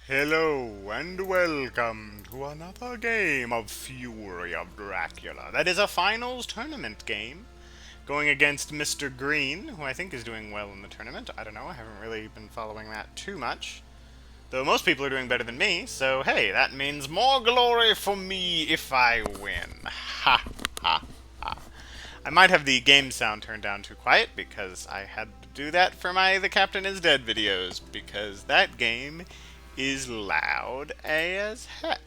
Hello and welcome to another game of Fury of Dracula. That is a finals tournament game going against Mr. Green, who I think is doing well in the tournament. I don't know, I haven't really been following that too much. Though most people are doing better than me, so hey, that means more glory for me if I win. Ha ha ha. I might have the game sound turned down too quiet because I had to do that for my The Captain is Dead videos because that game is loud as heck.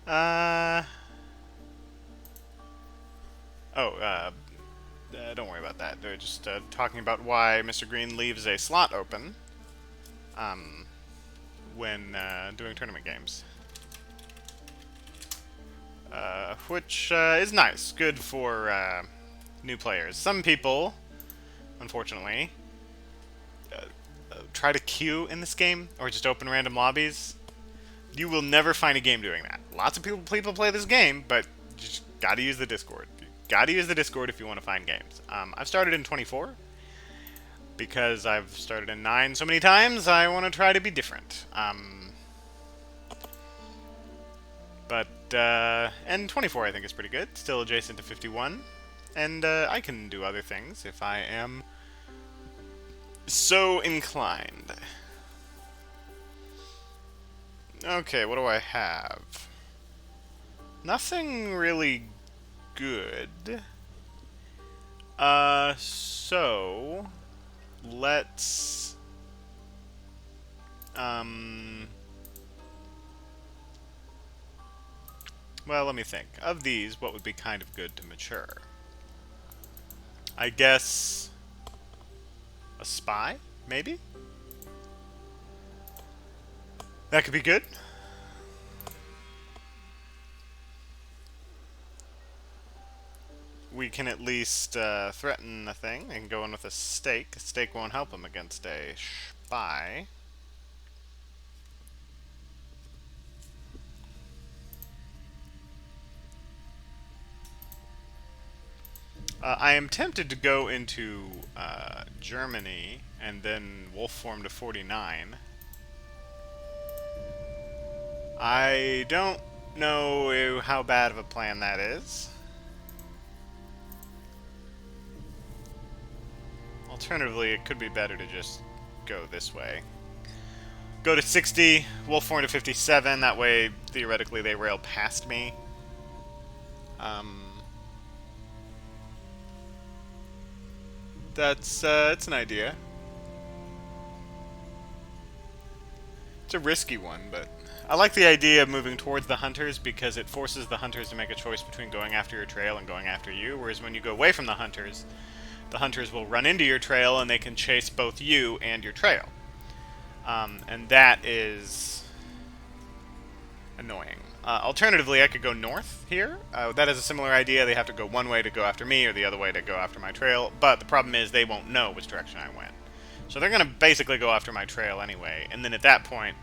Uh. Oh, don't worry about that. They're just talking about why Mr. Green leaves a slot open um, when doing tournament games. Which is nice. Good for new players. Some people, unfortunately, try to queue in this game or just open random lobbies. You will never find a game doing that. Lots of people play this game, but you just gotta use the Discord. You gotta use the Discord if you want to find games. I've started in 24 because I've started in 9 so many times. I want to try to be different. And 24 I think is pretty good. Still adjacent to 51, and I can do other things if I am so inclined. Okay, what do I have? Nothing really good. So let's well, let me think. Of these, what would be kind of good to mature? I guess a spy, maybe? That could be good. We can at least threaten a thing and go in with a stake. A stake won't help him against a spy. I am tempted to go into Germany and then wolf form to 49. I don't know how bad of a plan that is. Alternatively, it could be better to just go this way. Go to 60, wolf form to 57, that way theoretically they rail past me. That's it's an idea. It's a risky one, but I like the idea of moving towards the hunters because it forces the hunters to make a choice between going after your trail and going after you, whereas when you go away from the hunters will run into your trail and they can chase both you and your trail. And that is annoying. Alternatively, I could go north here. That is a similar idea. They have to go one way to go after me or the other way to go after my trail, but the problem is they won't know which direction I went. So they're going to basically go after my trail anyway, and then at that point,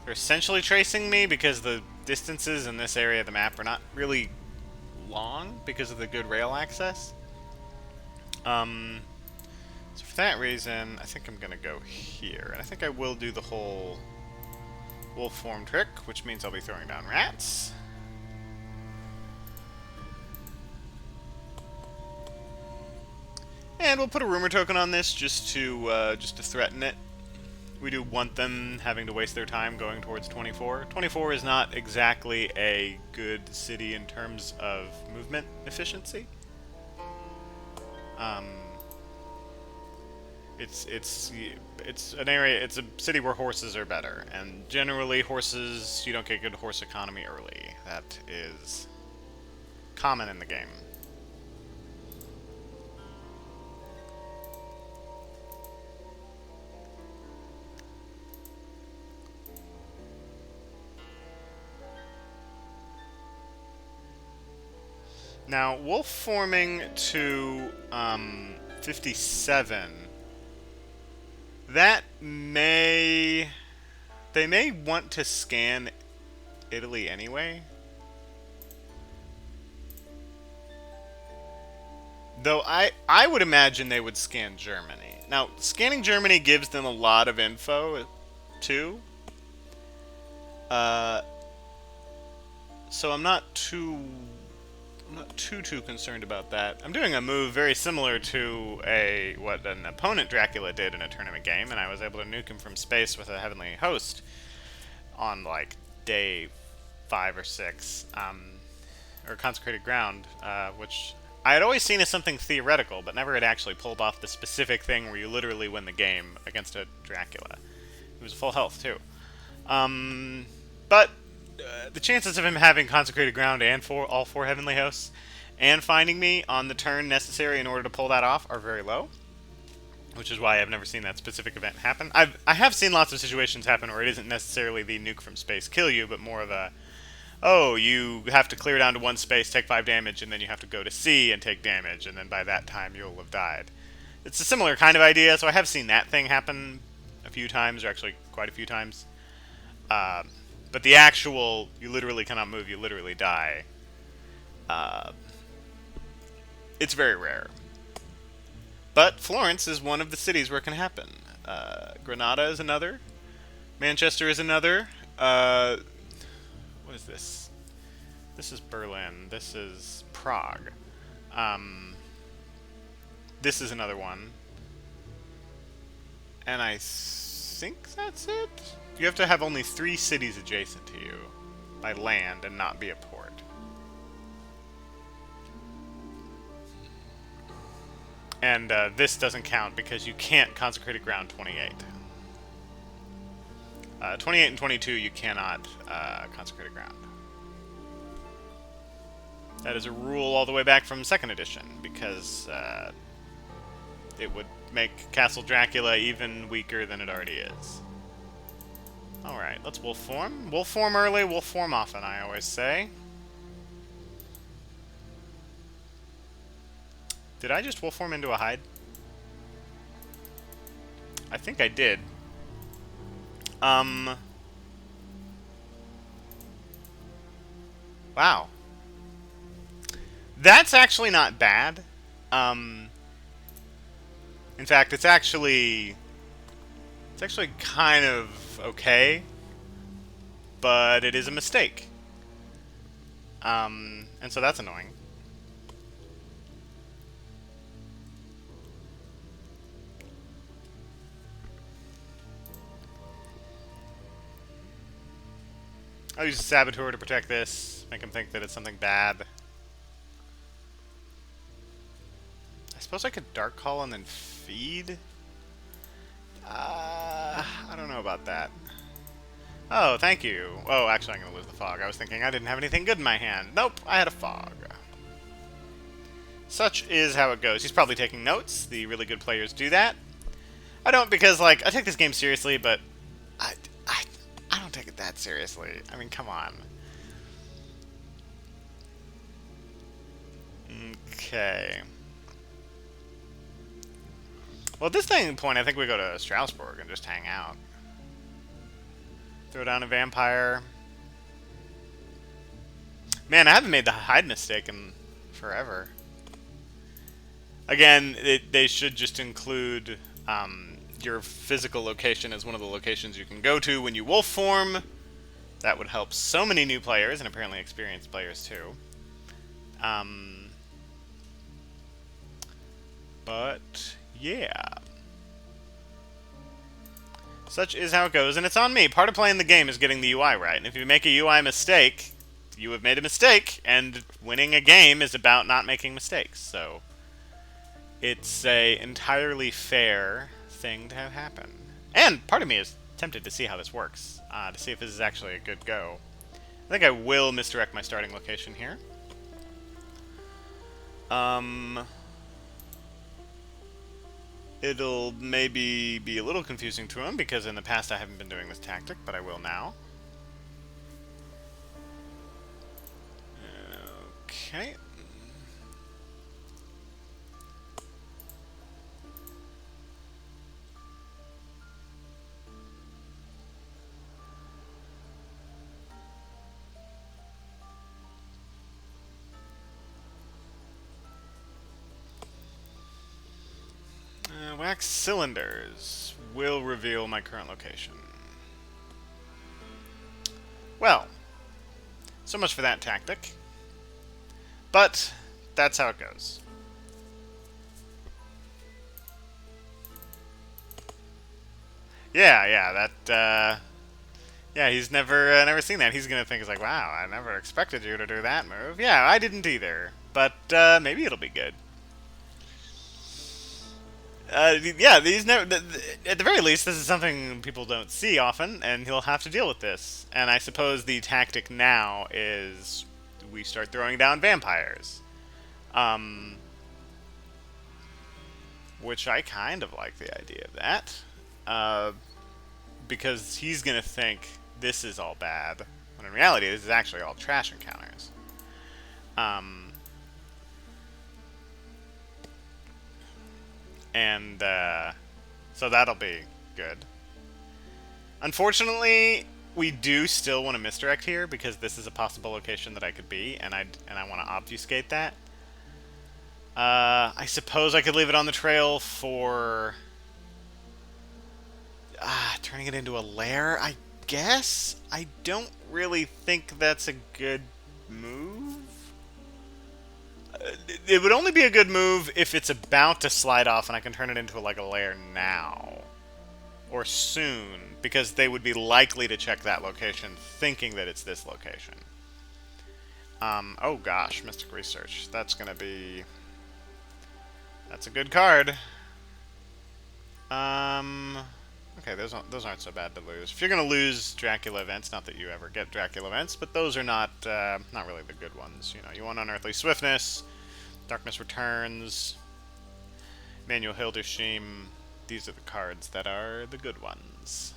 they're essentially tracing me because the distances in this area of the map are not really long because of the good rail access. So for that reason, I think I'm going to go here, and I think I will do the whole wolf form trick, which means I'll be throwing down rats. And we'll put a rumor token on this just to threaten it. We do want them having to waste their time going towards 24. 24 is not exactly a good city in terms of movement efficiency. It's an area. It's a city where horses are better, and generally horses, you don't get good horse economy early. That is common in the game. Now, wolf forming to 57. That may... They may want to scan Italy anyway. Though I would imagine they would scan Germany. Now, scanning Germany gives them a lot of info, too. Uh, so I'm not too concerned about that. I'm doing a move very similar to what an opponent Dracula did in a tournament game, and I was able to nuke him from space with a heavenly host on like day 5 or 6, or consecrated ground, which I had always seen as something theoretical, but never had actually pulled off the specific thing where you literally win the game against a Dracula. He was full health too. But the chances of him having consecrated ground and for all 4 heavenly hosts and finding me on the turn necessary in order to pull that off are very low, which is why I've never seen that specific event happen. I have seen lots of situations happen where it isn't necessarily the nuke from space kill you, but more of a, oh, you have to clear down to 1 space, take 5 damage, and then you have to go to C and take damage, and then by that time you'll have died. It's a similar kind of idea, so I have seen that thing happen a few times, or actually quite a few times. But the actual, you literally cannot move, you literally die, it's very rare. But Florence is one of the cities where it can happen. Granada is another. Manchester is another. What is this? This is Berlin. This is Prague. This is another one. And I think that's it? You have to have only 3 cities adjacent to you by land and not be a port. And this doesn't count because you can't consecrated ground 28. 28 and 22 you cannot consecrated ground. That is a rule all the way back from 2nd edition because it would make Castle Dracula even weaker than it already is. Alright, let's wolf form. Wolf form early, wolf form often, I always say. Did I just wolf form into a hide? I think I did. Wow. That's actually not bad. In fact, it's actually kind of okay, but it is a mistake. And so that's annoying. I'll use a Saboteur to protect this, make him think that it's something bad. I suppose I could Dark Call and then feed? I don't know about that. Oh, thank you. Oh, actually I'm going to lose the fog. I was thinking I didn't have anything good in my hand. Nope, I had a fog. Such is how it goes. He's probably taking notes. The really good players do that. I don't because, like, I take this game seriously, but I don't take it that seriously. I mean, come on. Okay. Well, at this point, I think we go to Strasbourg and just hang out. Throw down a vampire. Man, I haven't made the hide mistake in forever. Again, they should just include your physical location as one of the locations you can go to when you wolf form. That would help so many new players, and apparently experienced players too. But, yeah. Such is how it goes, and it's on me. Part of playing the game is getting the UI right, and if you make a UI mistake, you have made a mistake, and winning a game is about not making mistakes, so it's a entirely fair thing to have happen. And part of me is tempted to see how this works, to see if this is actually a good go. I think I will misdirect my starting location here. It'll maybe be a little confusing to him, because in the past I haven't been doing this tactic, but I will now. Okay. Wax cylinders will reveal my current location. Well, so much for that tactic. But that's how it goes. Yeah, that, yeah, he's never seen that. He's gonna think, it's like, wow, I never expected you to do that move. Yeah, I didn't either. But, maybe it'll be good. Yeah, these never. At the very least, this is something people don't see often, and he'll have to deal with this. And I suppose the tactic now is we start throwing down vampires, um, which I kind of like the idea of that, uh, because he's gonna think this is all bad, when in reality, this is actually all trash encounters. Um, and so that'll be good. Unfortunately, we do still want to misdirect here because this is a possible location that I could be, and I want to obfuscate that. I suppose I could leave it on the trail for turning it into a lair. I guess I don't really think that's a good move. It would only be a good move if it's about to slide off and I can turn it into like a lair now. Or soon, because they would be likely to check that location thinking that it's this location. Oh gosh, Mystic Research. That's gonna be... That's a good card. Okay, those aren't so bad to lose. If you're gonna lose Dracula events, not that you ever get Dracula events, but those are not really the good ones. You know, you want Unearthly Swiftness, Darkness Returns, Manuel Hildeshim. These are the cards that are the good ones.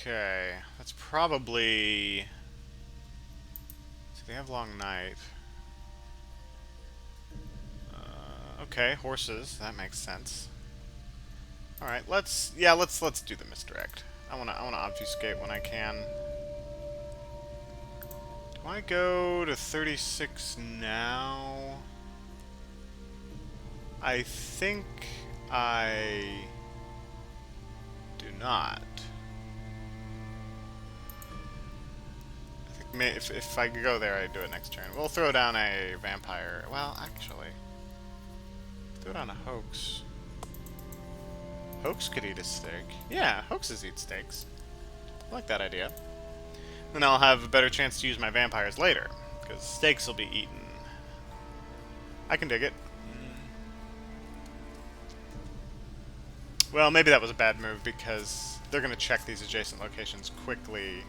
Okay, that's probably... So they have Long Night. Okay, horses. That makes sense. All right, let's do the misdirect. I wanna obfuscate when I can. Do I go to 36 now? I think I do not. I think if I go there, I do it next turn. We'll throw down a vampire. Well, actually, throw down a hoax. Hoax could eat a steak. Yeah, hoaxes eat steaks. I like that idea. Then I'll have a better chance to use my vampires later, because steaks will be eaten. I can dig it. Well, maybe that was a bad move, because they're going to check these adjacent locations quickly.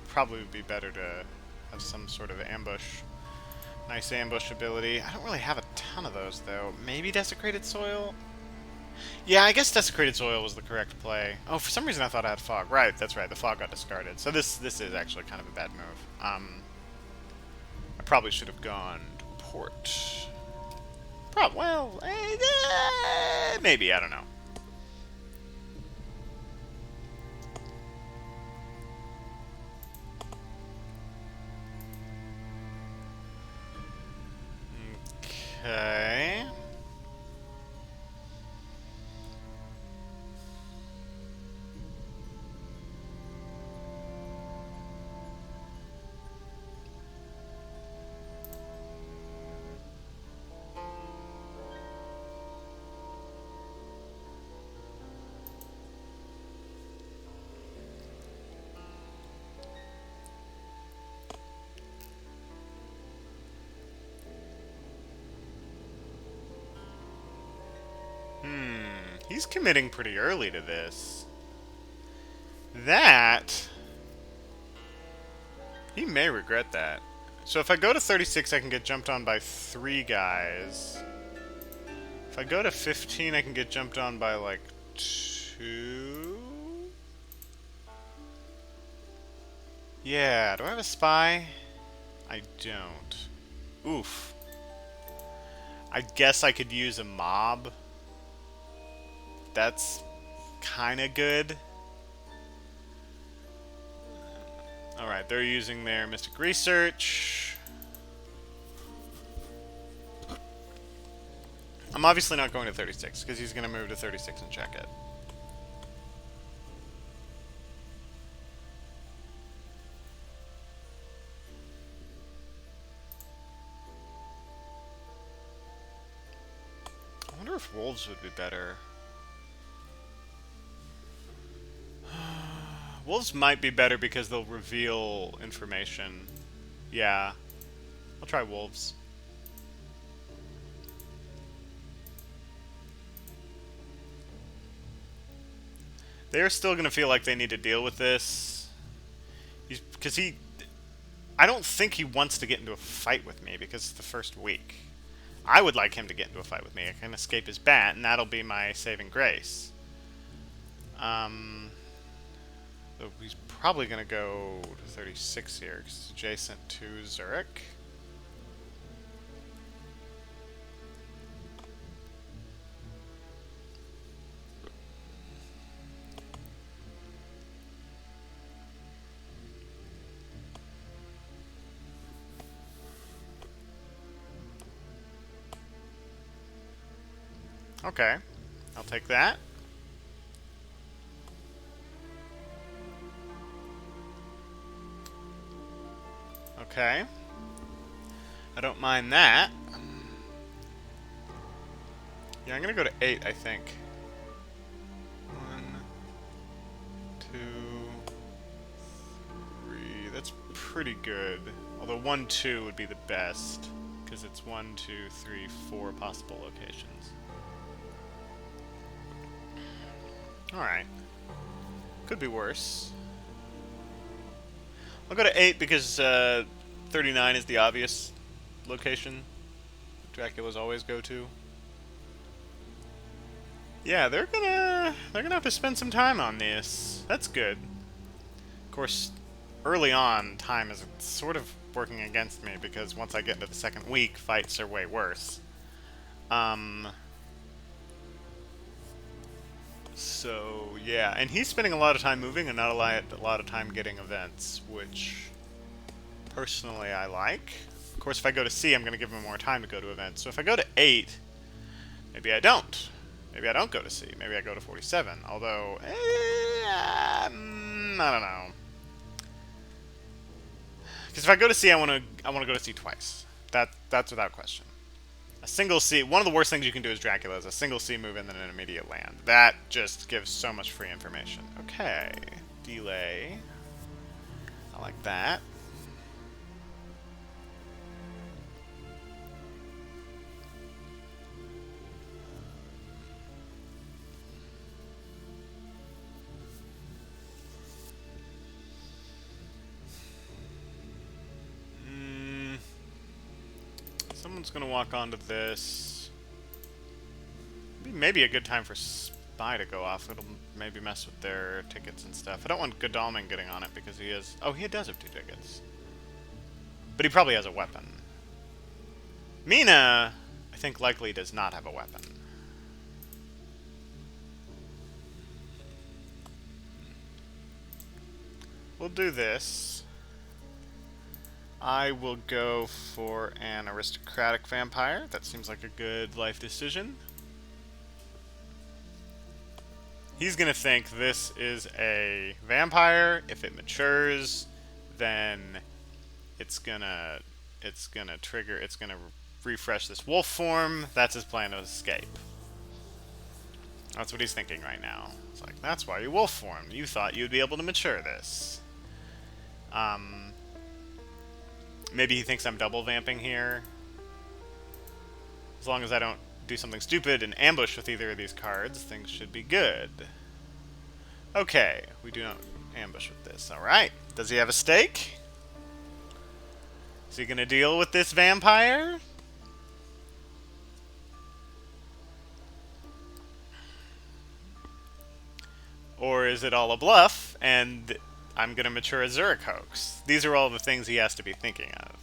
Probably would be better to have some sort of ambush. Nice ambush ability. I don't really have a ton of those, though. Maybe Desecrated Soil? Yeah, I guess Desecrated Soil was the correct play. Oh, for some reason I thought I had Fog. Right, that's right. The Fog got discarded. So this is actually kind of a bad move. I probably should have gone to Port. Well, maybe. I don't know. Okay. He's committing pretty early to this. That... He may regret that. So if I go to 36, I can get jumped on by 3 guys. If I go to 15, I can get jumped on by, like, 2? Yeah, do I have a spy? I don't. Oof. I guess I could use a mob. That's kind of good. Alright, they're using their Mystic Research. I'm obviously not going to 36, because he's going to move to 36 and check it. I wonder if wolves would be better. Wolves might be better because they'll reveal information. Yeah. I'll try wolves. They're still going to feel like they need to deal with this. Because I don't think he wants to get into a fight with me because it's the first week. I would like him to get into a fight with me. I can escape his bat, and that'll be my saving grace. So he's probably going to go to 36 here, because it's adjacent to Zurich. Okay, I'll take that. Okay. I don't mind that. Yeah, I'm gonna go to 8, I think. 1, 2, 3. That's pretty good. Although 1, 2 would be the best, because it's 1, 2, 3, 4 possible locations. Alright. Could be worse. I'll go to 8 because 39 is the obvious location Dracula's always go to. Yeah, they're gonna have to spend some time on this. That's good. Of course, early on, time is sort of working against me because once I get into the second week, fights are way worse. So yeah, and he's spending a lot of time moving and not a lot of time getting events, which personally I like. Of course, if I go to C, I'm going to give him more time to go to events. So if I go to 8, maybe I don't. Maybe I don't go to C. Maybe I go to 47. Although, I don't know. Because if I go to C, I want to go to C twice. That's without question. A single C. One of the worst things you can do as Dracula is a single C move and then an immediate land. That just gives so much free information. Okay, delay. I like that. Someone's gonna walk onto this. Maybe a good time for Spy to go off. It'll maybe mess with their tickets and stuff. I don't want Godalming getting on it because he is... Oh, he does have 2 tickets. But he probably has a weapon. Mina, I think, likely does not have a weapon. We'll do this. I will go for an aristocratic vampire. That seems like a good life decision. He's gonna think this is a vampire. If it matures, then it's gonna refresh this wolf form. That's his plan of escape. That's what he's thinking right now. It's like, that's why you wolf formed. You thought you'd be able to mature this. Maybe he thinks I'm double vamping here. As long as I don't do something stupid and ambush with either of these cards, things should be good. Okay, we do not ambush with this. Alright. Does he have a stake? Is he gonna deal with this vampire? Or is it all a bluff, and I'm gonna mature a Zurich hoax? These are all the things he has to be thinking of.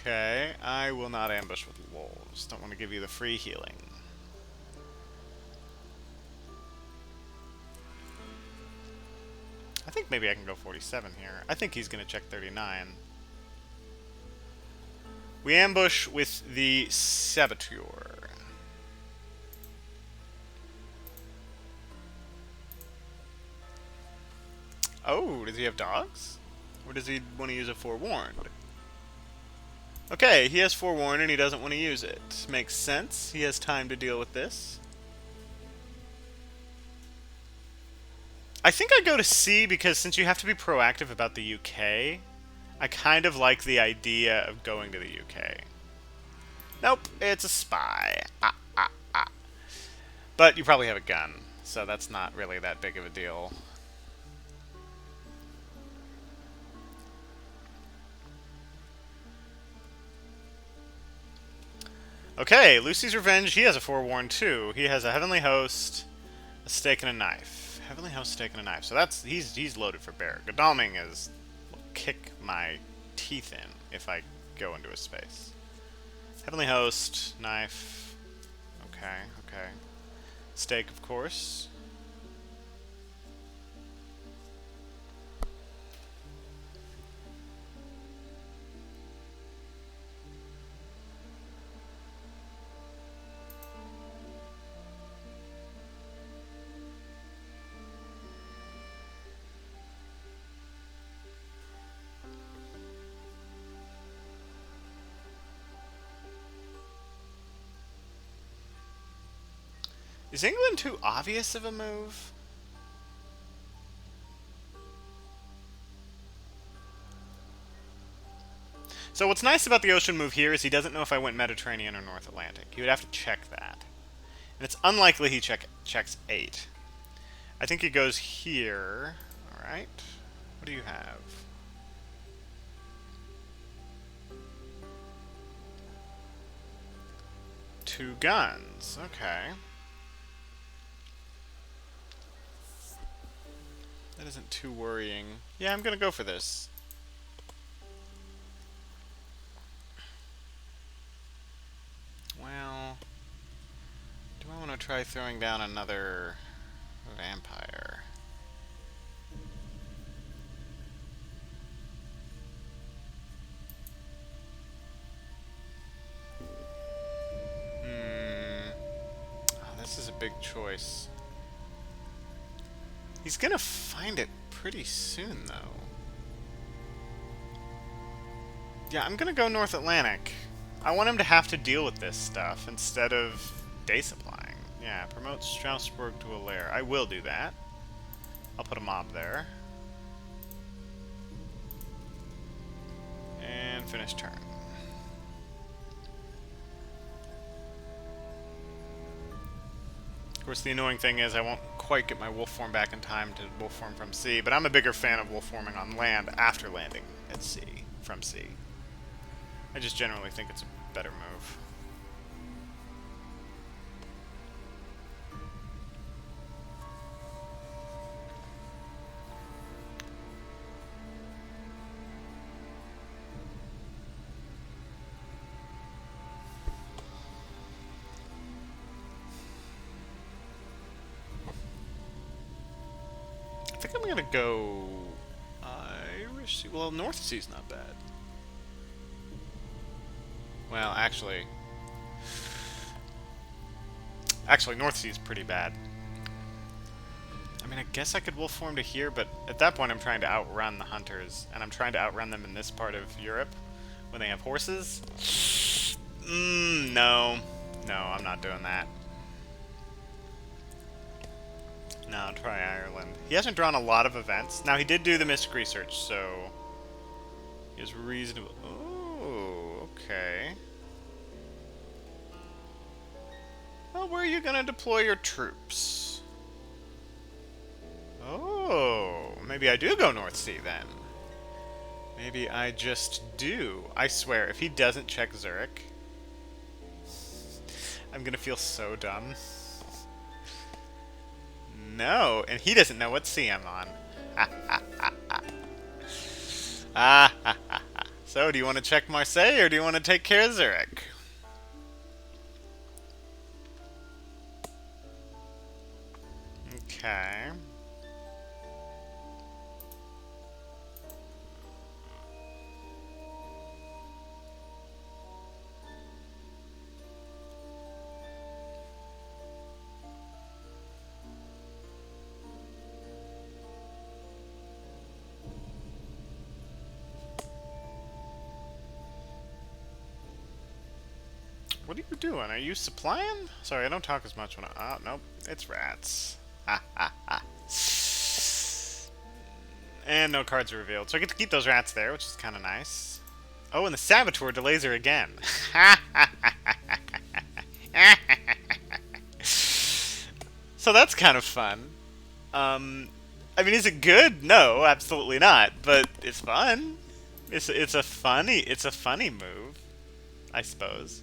Okay, I will not ambush with wolves. Don't want to give you the free healing. I think maybe I can go 47 here. I think he's going to check 39. We ambush with the Saboteur. Oh, does he have dogs? Or does he want to use a Forewarned? Okay, he has Forewarned and he doesn't want to use it. Makes sense. He has time to deal with this. I think I go to C because since you have to be proactive about the UK, I kind of like the idea of going to the UK. Nope, it's a spy. But you probably have a gun, so that's not really that big of a deal. Okay, Lucy's Revenge, he has a Forewarned too. He has a Heavenly Host, a Stake and a Knife. Heavenly Host, Stake and a Knife. So that's he's loaded for bear. Godalming will kick my teeth in if I go into his space. Heavenly Host, Knife. Okay, okay. Stake, of course. Is England too obvious of a move? So what's nice about the ocean move here is he doesn't know if I went Mediterranean or North Atlantic. He would have to check that. And it's unlikely he checks 8. I think he goes here. Alright. What do you have? Two guns. Okay. That isn't too worrying. Yeah, I'm gonna go for this. Well, do I want to try throwing down another vampire? Oh, this is a big choice. He's gonna find it pretty soon, though. Yeah, I'm gonna go North Atlantic. I want him to have to deal with this stuff instead of day supplying. Yeah, promote Strasbourg to a lair. I will do that. I'll put a mob there. And finish turn. Of course, the annoying thing is I won't quite get my wolf form back in time to wolf form from sea, but I'm a bigger fan of wolf forming on land after landing at sea, from sea. I just generally think it's a better move. I think I'm gonna go Irish Sea. Well, North Sea's not bad. Well, actually, North Sea is pretty bad. I mean, I guess I could wolf form to here, but at that point I'm trying to outrun the hunters, and I'm trying to outrun them in this part of Europe when they have horses. No. No, I'm not doing that. No, try Ireland. He hasn't drawn a lot of events. Now, he did do the Mystic Research, so he is reasonable. Oh, okay. Well, where are you going to deploy your troops? Oh, maybe I do go North Sea then. Maybe I just do. I swear, if he doesn't check Zurich, I'm going to feel so dumb. No, and he doesn't know what sea I'm on. So, do you want to check Marseille or do you want to take care of Zurich? Okay. What are you doing? Are you supplying? Sorry, I don't talk as much when I... Oh, nope. It's rats. Ha ha ha. And no cards are revealed. So I get to keep those rats there, which is kind of nice. Oh, and the Saboteur delays her again. So that's kind of fun. I mean, is it good? No, absolutely not. But it's fun. It's a funny move, I suppose.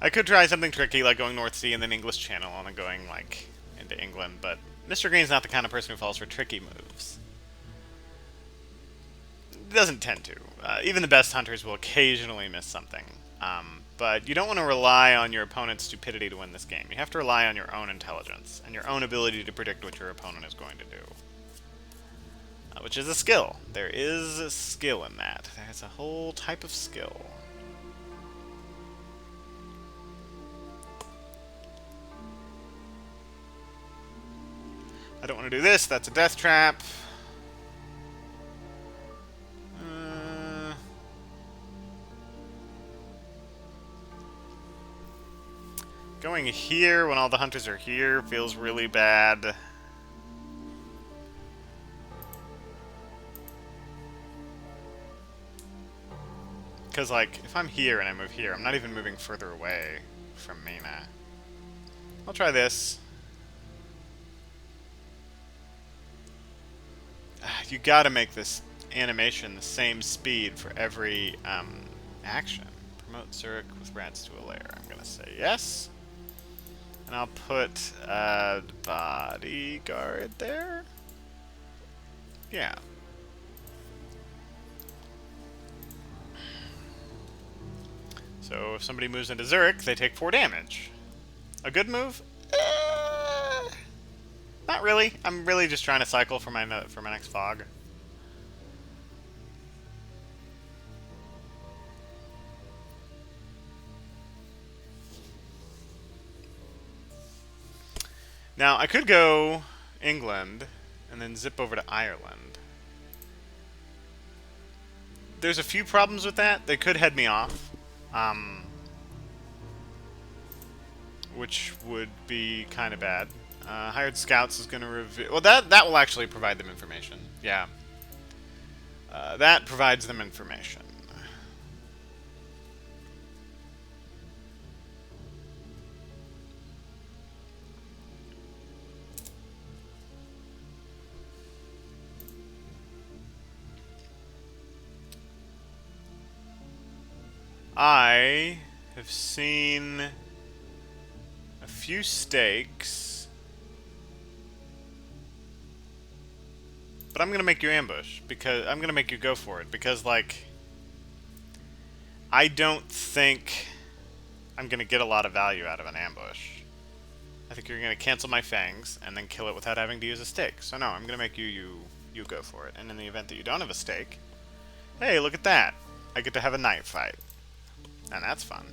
I could try something tricky like going North Sea and then English Channel and then going, like, into England, but Mr. Green's not the kind of person who falls for tricky moves. Doesn't tend to. Even the best hunters will occasionally miss something. But you don't want to rely on your opponent's stupidity to win this game. You have to rely on your own intelligence and your own ability to predict what your opponent is going to do. Which is a skill. There is a skill in that. There's a whole type of skill. I don't want to do this. That's a death trap. Going here when all the hunters are here feels really bad. Because, like, if I'm here and I move here, I'm not even moving further away from Mina. I'll try this. You gotta make this animation the same speed for every action. Promote Zurich with rats to a lair. I'm gonna say yes. And I'll put a bodyguard there. Yeah. So if somebody moves into Zurich, they take 4 damage. A good move? Not really. I'm really just trying to cycle for my next fog. Now, I could go England and then zip over to Ireland. There's a few problems with that. They could head me off. Which would be kind of bad. Hired Scouts is going to reveal... Well, that will actually provide them information. Yeah. That provides them information. I have seen a few stakes, but I'm gonna make you ambush because I'm gonna make you go for it because, like, I don't think I'm gonna get a lot of value out of an ambush. I think you're gonna cancel my fangs and then kill it without having to use a stake. So no, I'm gonna make you go for it. And in the event that you don't have a stake, hey, look at that! I get to have a knight fight. And that's fun.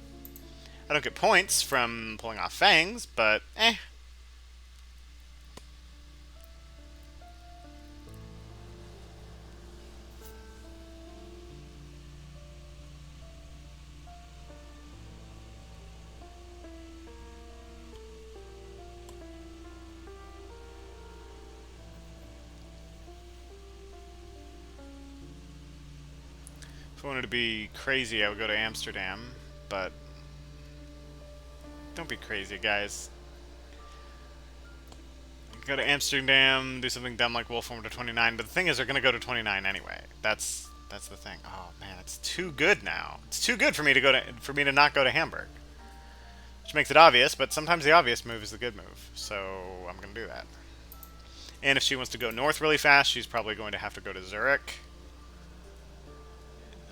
I don't get points from pulling off fangs, but eh. If I wanted to be crazy, I would go to Amsterdam, but don't be crazy, guys. Go to Amsterdam, do something dumb like Wolf form to 29, but the thing is, they're going to go to 29 anyway. That's That's the thing. Oh man, it's too good now. It's too good for me to not go to Hamburg. Which makes it obvious, but sometimes the obvious move is the good move. So I'm going to do that. And if she wants to go north really fast, she's probably going to have to go to Zurich.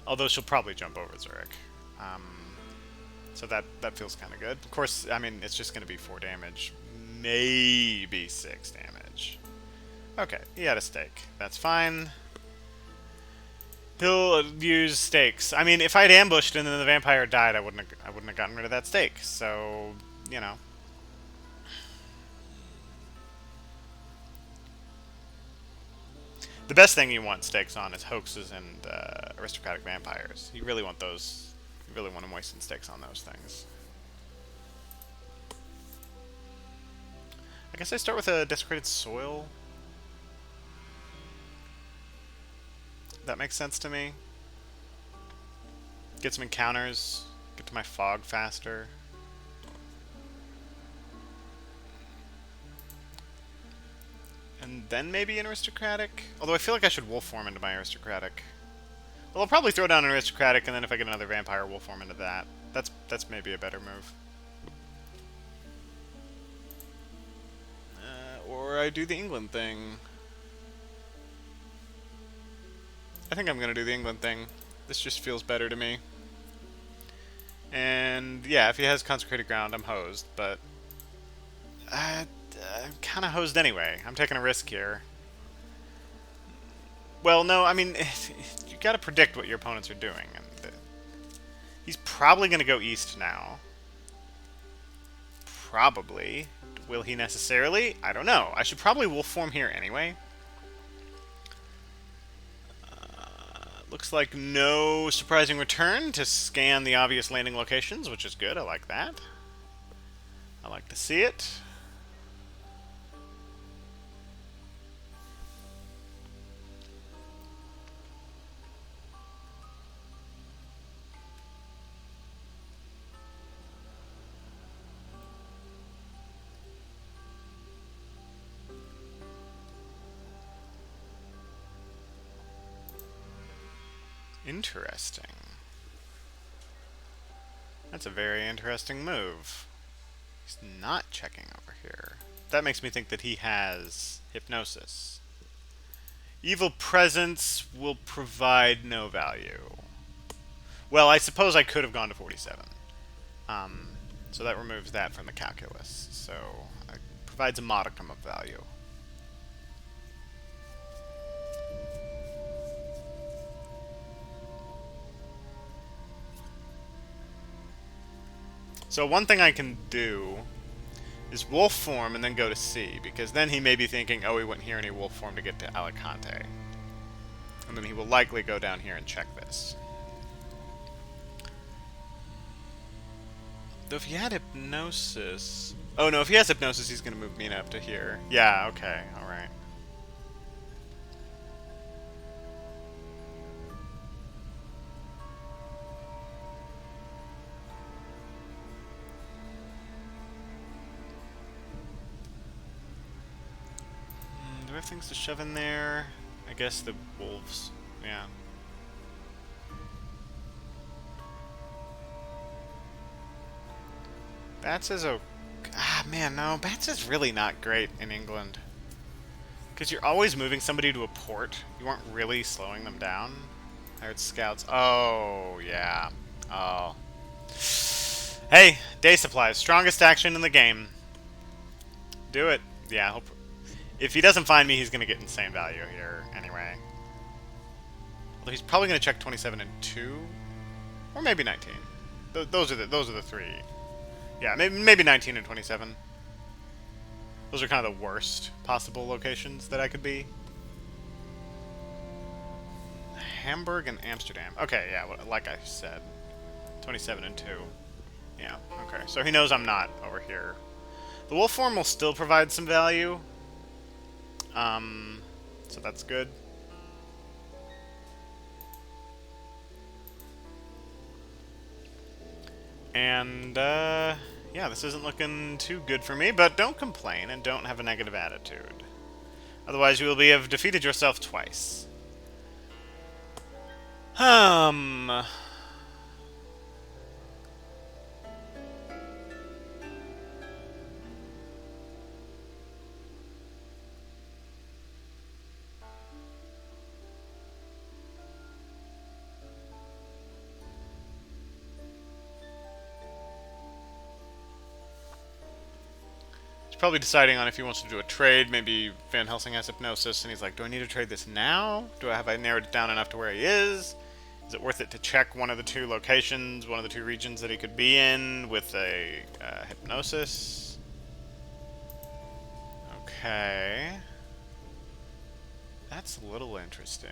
Although she'll probably jump over Zurich. So that feels kind of good. Of course, I mean, it's just going to be 4 damage. Maybe 6 damage. Okay, he had a stake. That's fine. He'll use stakes. I mean, if I'd ambushed and then the vampire died, I wouldn't have gotten rid of that stake. So, you know. The best thing you want stakes on is hoaxes and aristocratic vampires. You really want those. You really want to moisten stakes on those things. I guess I start with a desecrated soil. That makes sense to me. Get some encounters. Get to my fog faster. And then maybe an aristocratic? Although I feel like I should wolf form into my aristocratic. Well, I'll probably throw down an aristocratic, and then if I get another vampire, wolf form into that. That's maybe a better move. Or I do the England thing. I think I'm going to do the England thing. This just feels better to me. And yeah, if he has consecrated ground, I'm hosed, but I'm kind of hosed anyway. I'm taking a risk here. Well, no, I mean, you got to predict what your opponents are doing. And he's probably going to go east now. Probably. Will he necessarily? I don't know. I should probably wolf form here anyway. Looks like no surprising return to scan the obvious landing locations, which is good. I like that. I like to see it. Interesting. That's a very interesting move. He's not checking over here. That makes me think that he has hypnosis. Evil presence will provide no value. Well, I suppose I could have gone to 47. So that removes that from the calculus. So it provides a modicum of value. So one thing I can do is wolf form and then go to C, because then he may be thinking, oh, he went here and he wolf form to get to Alicante. And then he will likely go down here and check this. Though if he had hypnosis... Oh no, if he has hypnosis, he's going to move Mina up to here. Yeah, okay, alright. Do I have things to shove in there? I guess the wolves. Yeah. Bats is okay. Ah, man, no. Bats is really not great in England. Because you're always moving somebody to a port. You aren't really slowing them down. Hired scouts. Oh, yeah. Oh. Hey, day supplies. Strongest action in the game. Do it. Yeah, hope. If he doesn't find me, he's going to get insane value here anyway. Although he's probably going to check 27 and 2. Or maybe 19. Those are the three. Yeah, maybe 19 and 27. Those are kind of the worst possible locations that I could be. Hamburg and Amsterdam. Okay, yeah, like I said. 27 and 2. Yeah, okay. So he knows I'm not over here. The wolf form will still provide some value. So that's good. And, yeah, this isn't looking too good for me, but don't complain and don't have a negative attitude. Otherwise you will have defeated yourself twice. Um... He's probably deciding on if he wants to do a trade. Maybe Van Helsing has hypnosis, and he's like, do I need to trade this now? Have I narrowed it down enough to where he is? Is it worth it to check one of the two locations, one of the two regions that he could be in with a hypnosis? Okay. That's a little interesting.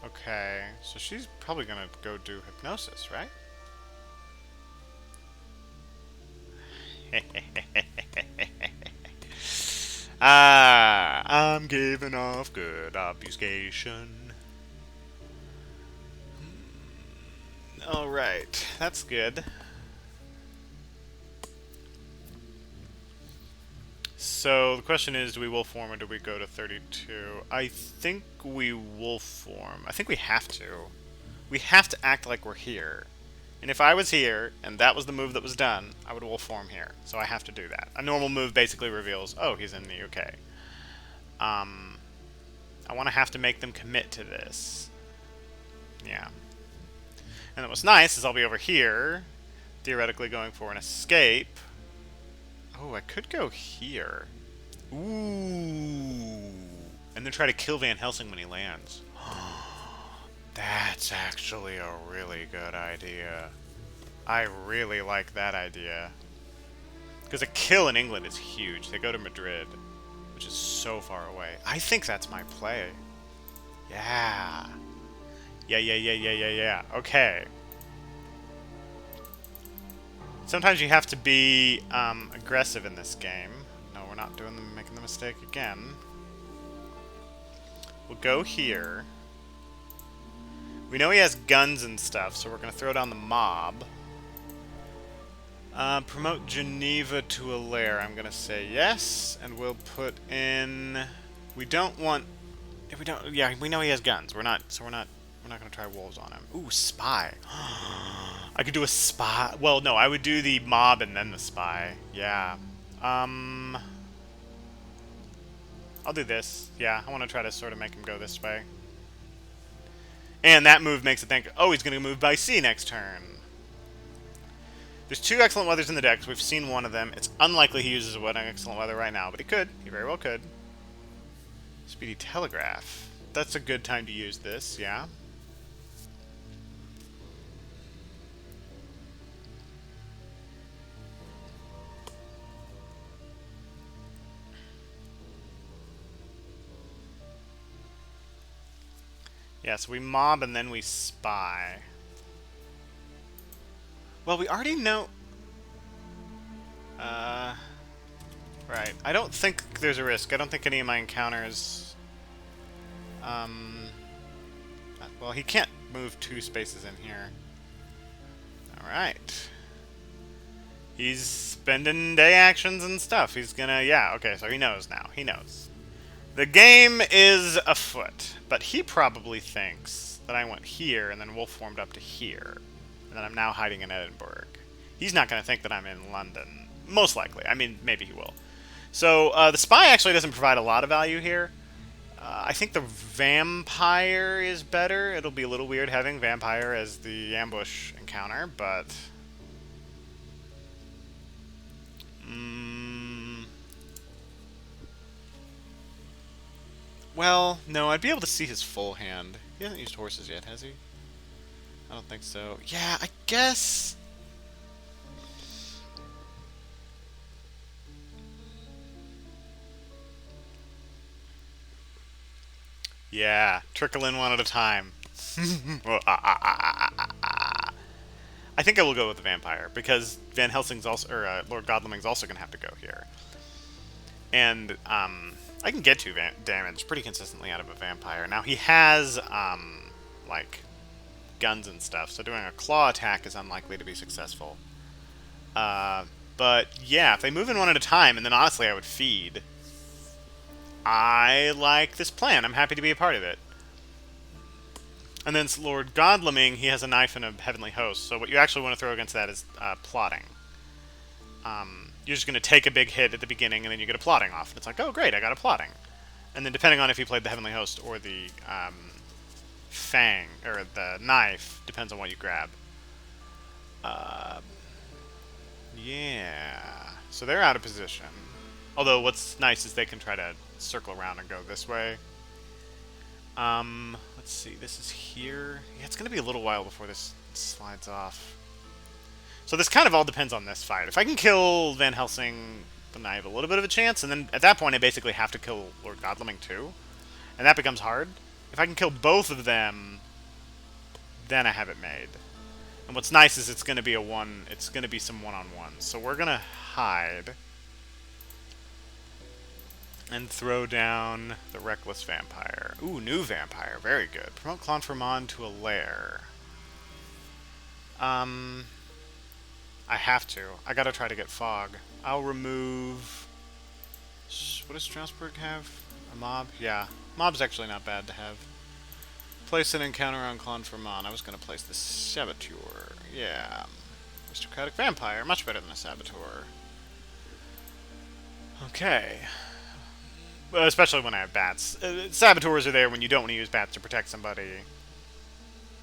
Okay, so she's probably gonna go do hypnosis, right? I'm giving off good obfuscation. Alright, that's good. So the question is, do we wolf form or do we go to 32? I think we wolf form. I think we have to. We have to act like we're here. And if I was here, and that was the move that was done, I would wolf form here. So I have to do that. A normal move basically reveals, oh, he's in the UK. I want to have to make them commit to this. Yeah. And what's nice is I'll be over here, theoretically going for an escape. Oh, I could go here. Ooh. And then try to kill Van Helsing when he lands. That's actually a really good idea. I really like that idea. Because a kill in England is huge. They go to Madrid, which is so far away. I think that's my play. Yeah. Yeah. Okay. Sometimes you have to be aggressive in this game. No, we're not making the mistake again. We'll go here. We know he has guns and stuff, so we're going to throw down the mob. Promote Geneva to a lair. I'm going to say yes, and we'll put in... We don't want... If we don't... Yeah, we know he has guns. We're not going to try wolves on him. Ooh, spy. I could do a spy. Well, no, I would do the mob and then the spy. Yeah. I'll do this. Yeah, I want to try to sort of make him go this way. And that move makes it think, oh, he's going to move by sea next turn. There's two excellent weathers in the deck. We've seen one of them. It's unlikely he uses a excellent weather right now, but he could. He very well could. Speedy Telegraph. That's a good time to use this, yeah. Yeah, so we mob and then we spy. Well, we already know... Right. I don't think there's a risk. I don't think any of my encounters... Well, he can't move 2 spaces in here. Alright. He's spending day actions and stuff. He's gonna... Yeah, okay, so he knows now. He knows. The game is afoot, but he probably thinks that I went here and then wolf formed up to here, and that I'm now hiding in Edinburgh. He's not going to think that I'm in London. Most likely. I mean, maybe he will. So, the spy actually doesn't provide a lot of value here. I think the vampire is better. It'll be a little weird having vampire as the ambush encounter, but... Well, no, I'd be able to see his full hand. He hasn't used horses yet, has he? I don't think so. Yeah, I guess... Yeah, trickle in one at a time. I think I will go with the vampire, because Van Helsing's also, or Lord Godalming's also going to have to go here. And, I can get 2 damage pretty consistently out of a vampire. Now, he has, like, guns and stuff, so doing a claw attack is unlikely to be successful. But, yeah, if they move in one at a time, and then honestly I would feed. I like this plan. I'm happy to be a part of it. And then Lord Godleming, he has a knife and a heavenly host. So what you actually want to throw against that is plotting. You're just going to take a big hit at the beginning, and then you get a plotting off. And it's like, oh, great, I got a plotting. And then depending on if you played the heavenly host or the fang, or the knife, depends on what you grab. Yeah. So they're out of position. Although what's nice is they can try to circle around and go this way. Let's see. This is here. Yeah, it's going to be a little while before this slides off. So this kind of all depends on this fight. If I can kill Van Helsing, then I have a little bit of a chance. And then at that point, I basically have to kill Lord Godleming too. And that becomes hard. If I can kill both of them, then I have it made. And what's nice is it's going to be it's going to be some one-on-ones. So we're going to hide and throw down the Reckless Vampire. Ooh, new Vampire. Very good. Promote Clonfermond to a lair. I have to. I gotta try to get Fog. I'll remove... What does Strasbourg have? A mob? Yeah. Mob's actually not bad to have. Place an encounter on Clonfermond. I was gonna place the Saboteur. Yeah. Aristocratic Vampire. Much better than a Saboteur. Okay. Well, especially when I have bats. Saboteurs are there when you don't want to use bats to protect somebody.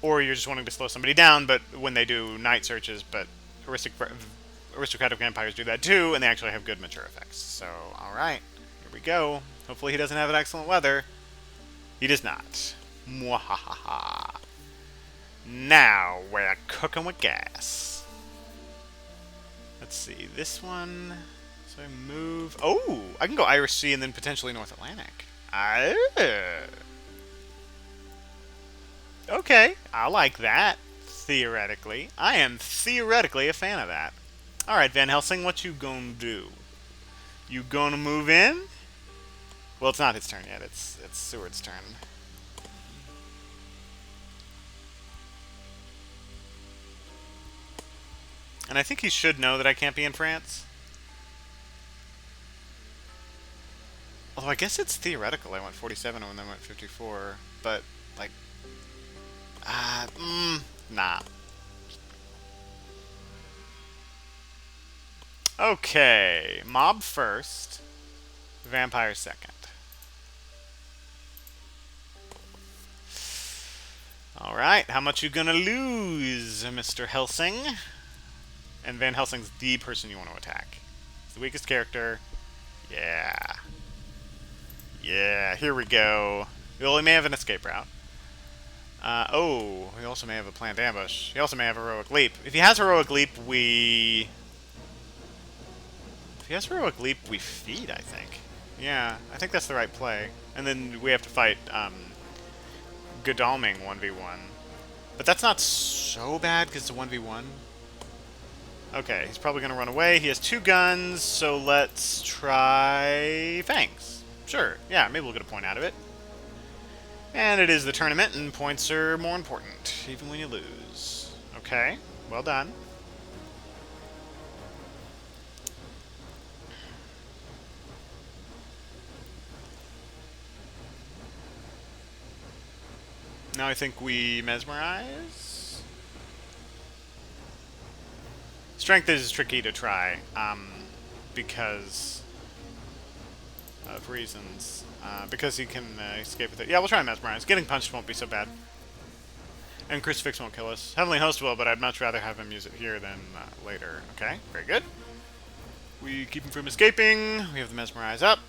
Or you're just wanting to slow somebody down, but when they do night searches, but aristocratic vampires do that too, and they actually have good mature effects. So, alright, here we go. Hopefully he doesn't have an excellent weather. He does not. Mwahaha. Now we're cooking with gas. Let's see, this one... So I move... Oh! I can go Irish Sea and then potentially North Atlantic. Okay, I like that. Theoretically. I am theoretically a fan of that. Alright, Van Helsing, what you gonna do? You gonna move in? Well, it's not his turn yet. It's Seward's turn. And I think he should know that I can't be in France. Although I guess it's theoretical. I went 47 and then went 54. But, like... nah. Okay. Mob first. Vampire second. Alright, how much you gonna lose, Mr. Helsing? And Van Helsing's the person you want to attack. He's the weakest character. Yeah. Yeah, here we go. Well, he may have an escape route. Oh, he also may have a planned ambush. He also may have Heroic Leap. If he has Heroic Leap, we... If he has Heroic Leap, we feed, I think. Yeah, I think that's the right play. And then we have to fight, Godalming 1v1. But that's not so bad, because it's a 1v1. Okay, he's probably going to run away. He has 2 guns, so let's try Fangs. Sure, yeah, maybe we'll get a point out of it. And it is the tournament, and points are more important, even when you lose. Okay, well done. Now I think we mesmerize. Strength is tricky to try, because of reasons. Because he can escape with it. Yeah, we'll try and mesmerize. Getting punched won't be so bad. And Crucifix won't kill us. Heavenly Host will, but I'd much rather have him use it here than later. Okay, very good. We keep him from escaping. We have the mesmerize up.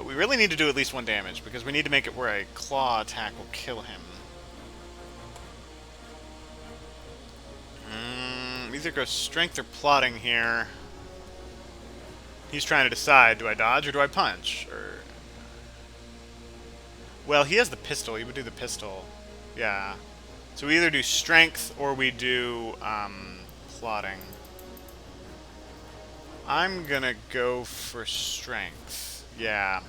We really need to do at least 1 damage, because we need to make it where a claw attack will kill him. Either go strength or plotting here. He's trying to decide, do I dodge or do I punch? Or... Well, he has the pistol. He would do the pistol. Yeah. So we either do strength or we do plotting. I'm gonna go for strength. Yeah.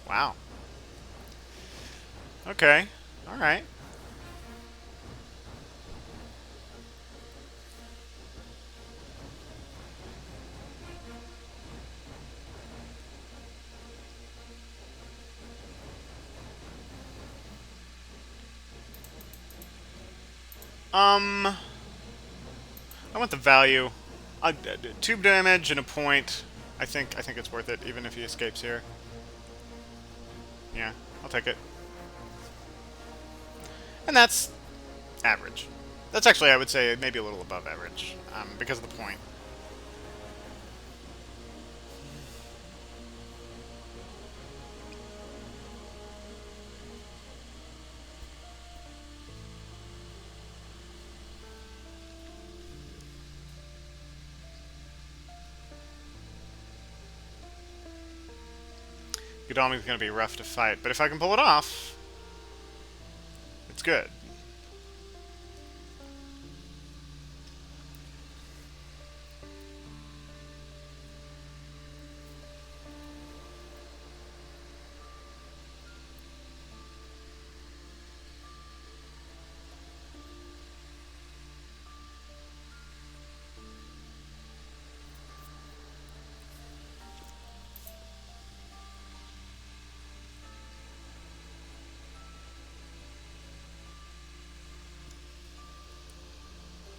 Wow. Okay. Alright. I want the value. 2 damage and a point. I think it's worth it, even if he escapes here. Yeah, I'll take it. And that's average. That's actually, I would say, maybe a little above average, because of the point. Godalming's going to be rough to fight, but if I can pull it off, it's good.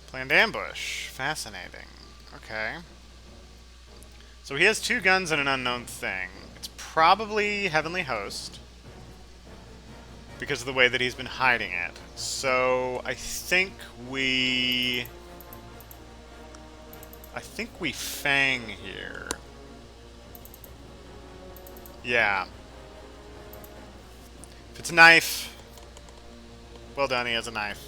Planned ambush. Fascinating. Okay. So he has 2 guns and an unknown thing. It's probably Heavenly Host, because of the way that he's been hiding it. So I think we Fang here. Yeah. If it's a knife, well done, he has a knife.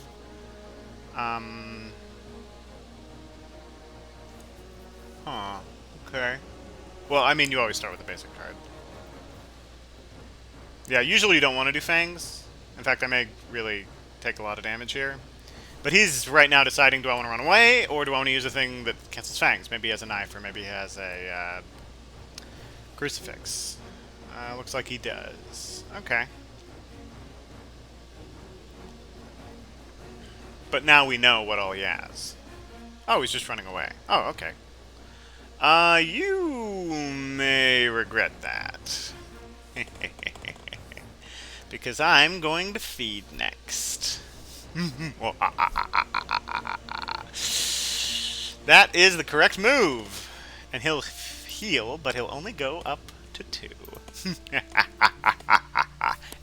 Huh. Okay. Well, I mean, you always start with the basic card. Yeah, usually you don't want to do Fangs. In fact, I may really take a lot of damage here. But he's right now deciding, do I want to run away, or do I want to use a thing that cancels Fangs? Maybe he has a knife, or maybe he has a crucifix. Looks like he does. Okay. But now we know what all he has. Oh, he's just running away. Oh, okay. You may regret that. Because I'm going to feed next. That is the correct move. And he'll heal, but he'll only go up to 2.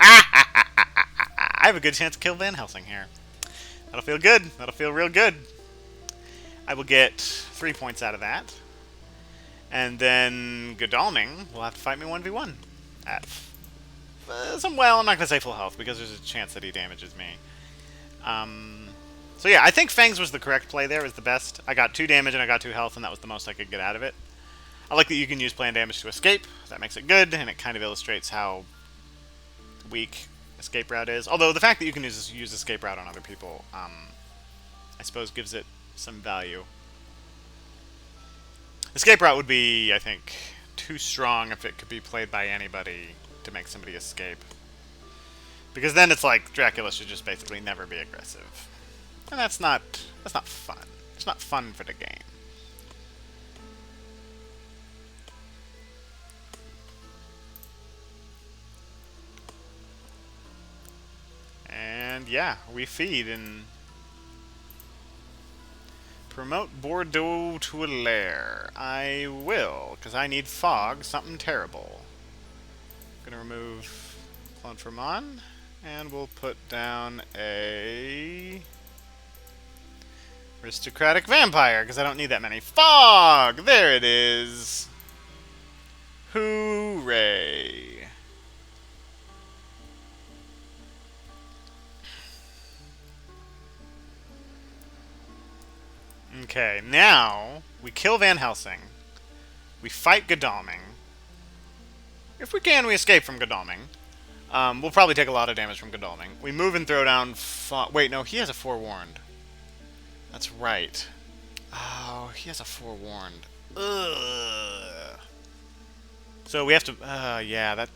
I have a good chance to kill Van Helsing here. That'll feel good. That'll feel real good. I will get 3 points out of that. And then Godalming will have to fight me 1v1 at well, I'm not going to say full health, because there's a chance that he damages me. So yeah, I think Fangs was the correct play there, is the best. I got 2 damage and I got 2 health, and that was the most I could get out of it. I like that you can use planned damage to escape. That makes it good, and it kind of illustrates how weak escape route is. Although the fact that you can use escape route on other people, I suppose gives it some value. Escape route would be, I think, too strong if it could be played by anybody to make somebody escape. Because then it's like Dracula should just basically never be aggressive. And that's not fun. It's not fun for the game. And yeah, we feed and promote Bordeaux to a lair. I will, because I need fog, something terrible. Gonna remove Clone for Mon, and we'll put down a aristocratic vampire, because I don't need that many. Fog! There it is! Hooray! Okay, now we kill Van Helsing. We fight Godalming. If we can, we escape from Godalming. We'll probably take a lot of damage from Godalming. We move and throw down... Wait, no, he has a forewarned. That's right. Oh, he has a forewarned. Ugh. So we have to... yeah,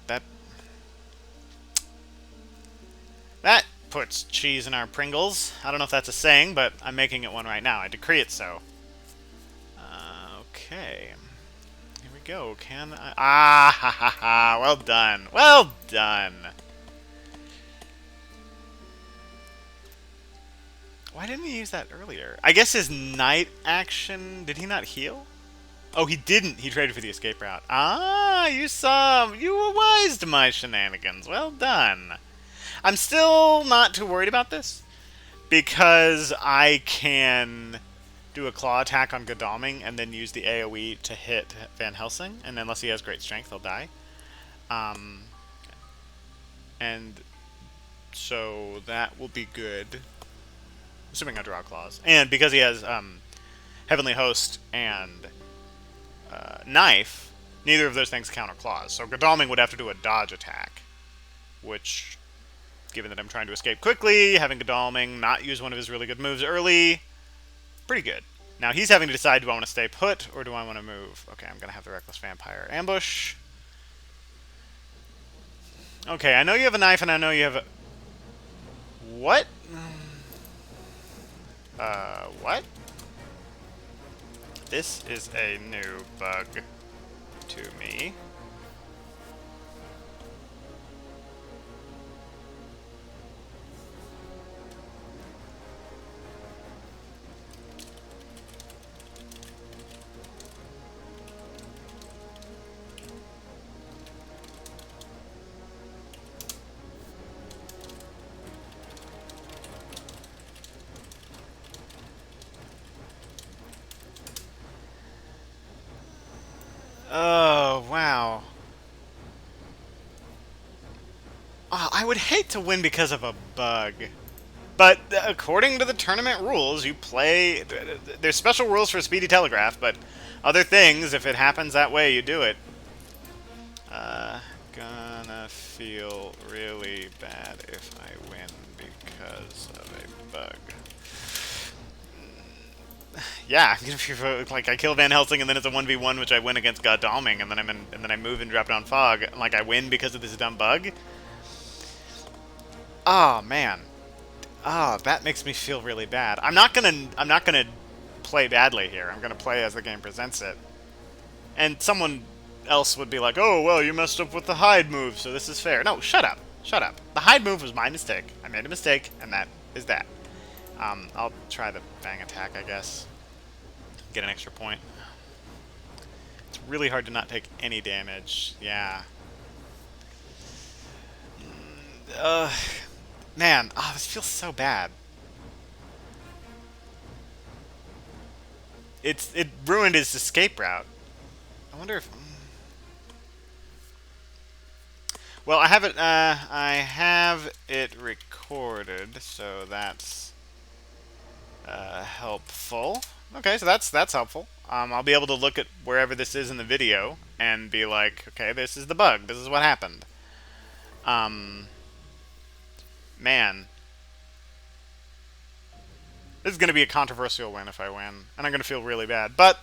that puts cheese in our Pringles. I don't know if that's a saying, but I'm making it one right now. I decree it so. Okay. Here we go. Can I... Ah, ha, ha, ha. Well done. Well done. Why didn't he use that earlier? I guess his knight action... Did he not heal? Oh, he didn't. He traded for the escape route. Ah, you saw... You were wise to my shenanigans. Well done. I'm still not too worried about this, because I can do a claw attack on Godalming and then use the AoE to hit Van Helsing, and unless he has great strength, he'll die. And so that will be good, assuming I draw claws. And because he has Heavenly Host and Knife, neither of those things counter claws. So Godalming would have to do a dodge attack, which, given that I'm trying to escape quickly, having Godalming not use one of his really good moves early, pretty good. Now he's having to decide, do I want to stay put or do I want to move? Okay, I'm going to have the Reckless Vampire ambush. Okay, I know you have a knife and I know you have a... What? What? This is a new bug to me. Oh, wow. Oh, I would hate to win because of a bug. But according to the tournament rules, you play... There's special rules for Speedy Telegraph, but other things, if it happens that way, you do it. Gonna feel really bad if I win because of a bug. Yeah, like I kill Van Helsing and then it's a 1v1 which I win against Godalming, and then I move and drop down Fog, and like I win because of this dumb bug. Oh man. Oh, that makes me feel really bad. I'm not gonna play badly here. I'm gonna play as the game presents it. And someone else would be like, "Oh, well, you messed up with the hide move, so this is fair." No, shut up. Shut up. The hide move was my mistake. I made a mistake, and that is that. I'll try the bang attack, I guess. Get an extra point. It's really hard to not take any damage. Yeah. Man, oh, this feels so bad. It ruined his escape route. I wonder if... Well, I have it recorded, so that's helpful. Okay, so that's helpful. I'll be able to look at wherever this is in the video and be like, okay, this is the bug. This is what happened. Man. This is going to be a controversial win if I win, and I'm going to feel really bad. But,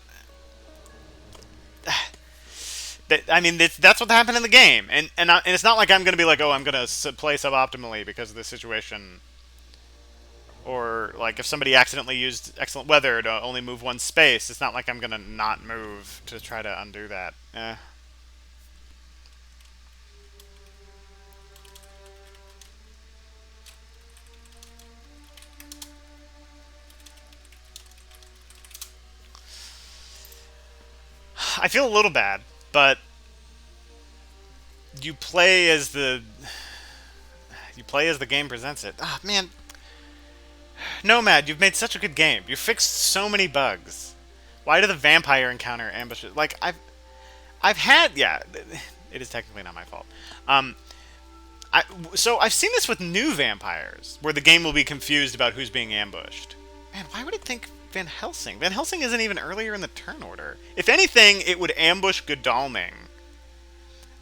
I mean, that's what happened in the game. And it's not like I'm going to be like, oh, I'm going to play suboptimally because of this situation. Or, like, if somebody accidentally used excellent weather to only move one space, it's not like I'm going to not move to try to undo that. I feel a little bad, but you play as the game presents it. Ah, man. Nomad, you've made such a good game. You fixed so many bugs. Why do the vampire encounter ambushes? Like, I've had... Yeah, it is technically not my fault. So I've seen this with new vampires, where the game will be confused about who's being ambushed. Man, why would it think Van Helsing? Van Helsing isn't even earlier in the turn order. If anything, it would ambush Godalming,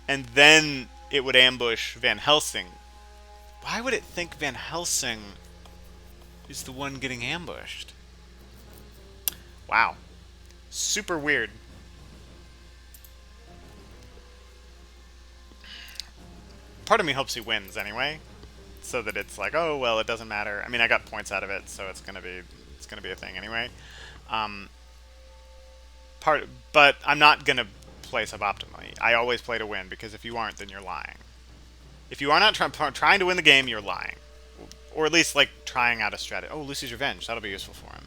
and then it would ambush Van Helsing. Why would it think Van Helsing is the one getting ambushed? Wow. Super weird. Part of me hopes he wins anyway, so that it's like, oh well, it doesn't matter. I mean, I got points out of it, so it's gonna be a thing anyway. But I'm not gonna play suboptimally. I always play to win, because if you aren't, then you're lying. If you are not trying to win the game, you're lying. Or at least, like, trying out a strategy. Oh, Lucy's Revenge. That'll be useful for him.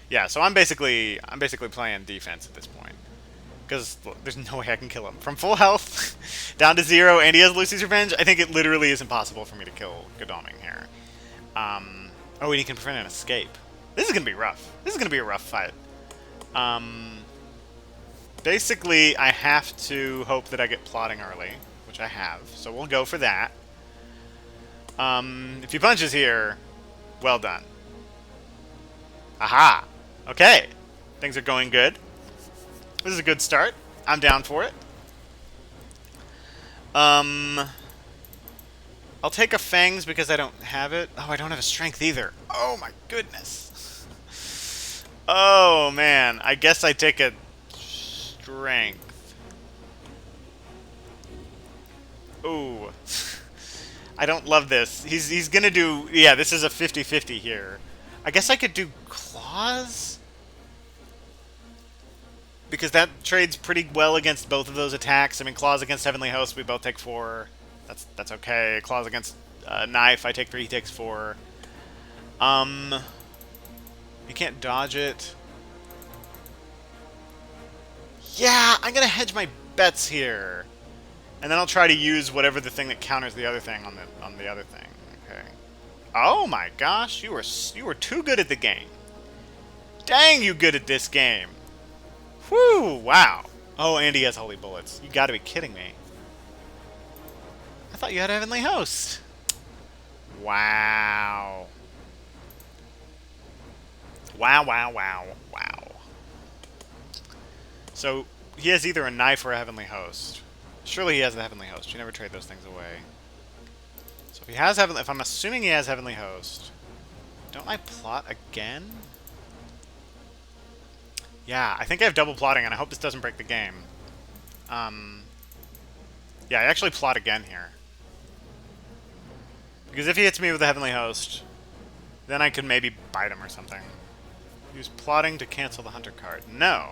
Yeah, so I'm basically playing defense at this point. Because there's no way I can kill him. From full health down to 0, and he has Lucy's Revenge, I think it literally is impossible for me to kill Godalming here. Oh, and he can prevent an escape. This is going to be rough. This is going to be a rough fight. Basically, I have to hope that I get plotting early, which I have. So we'll go for that. If he punches here, well done. Aha! Okay. Things are going good. This is a good start. I'm down for it. I'll take a Fangs because I don't have it. Oh, I don't have a Strength either. Oh my goodness. Oh man, I guess I take a Strength. Ooh. I don't love this. He's gonna do... Yeah, this is a 50-50 here. I guess I could do Claws? Because that trades pretty well against both of those attacks. I mean, Claws against Heavenly Host, we both take 4. That's okay. Claws against Knife, I take 3, he takes 4. You can't dodge it. Yeah, I'm gonna hedge my bets here. And then I'll try to use whatever the thing that counters the other thing on the other thing. Okay. Oh my gosh, you were too good at the game. Dang, you good at this game. Whew, wow. Oh, and he has Holy Bullets. You gotta be kidding me. I thought you had Heavenly Host. Wow. Wow, wow, wow, wow. So, he has either a Knife or a Heavenly Host. Surely he has the Heavenly Host. You never trade those things away. So if he has Heavenly... If I'm assuming he has Heavenly Host, don't I plot again? Yeah, I think I have double plotting, and I hope this doesn't break the game. Yeah, I actually plot again here. Because if he hits me with the Heavenly Host, then I could maybe bite him or something. Use plotting to cancel the Hunter card. No.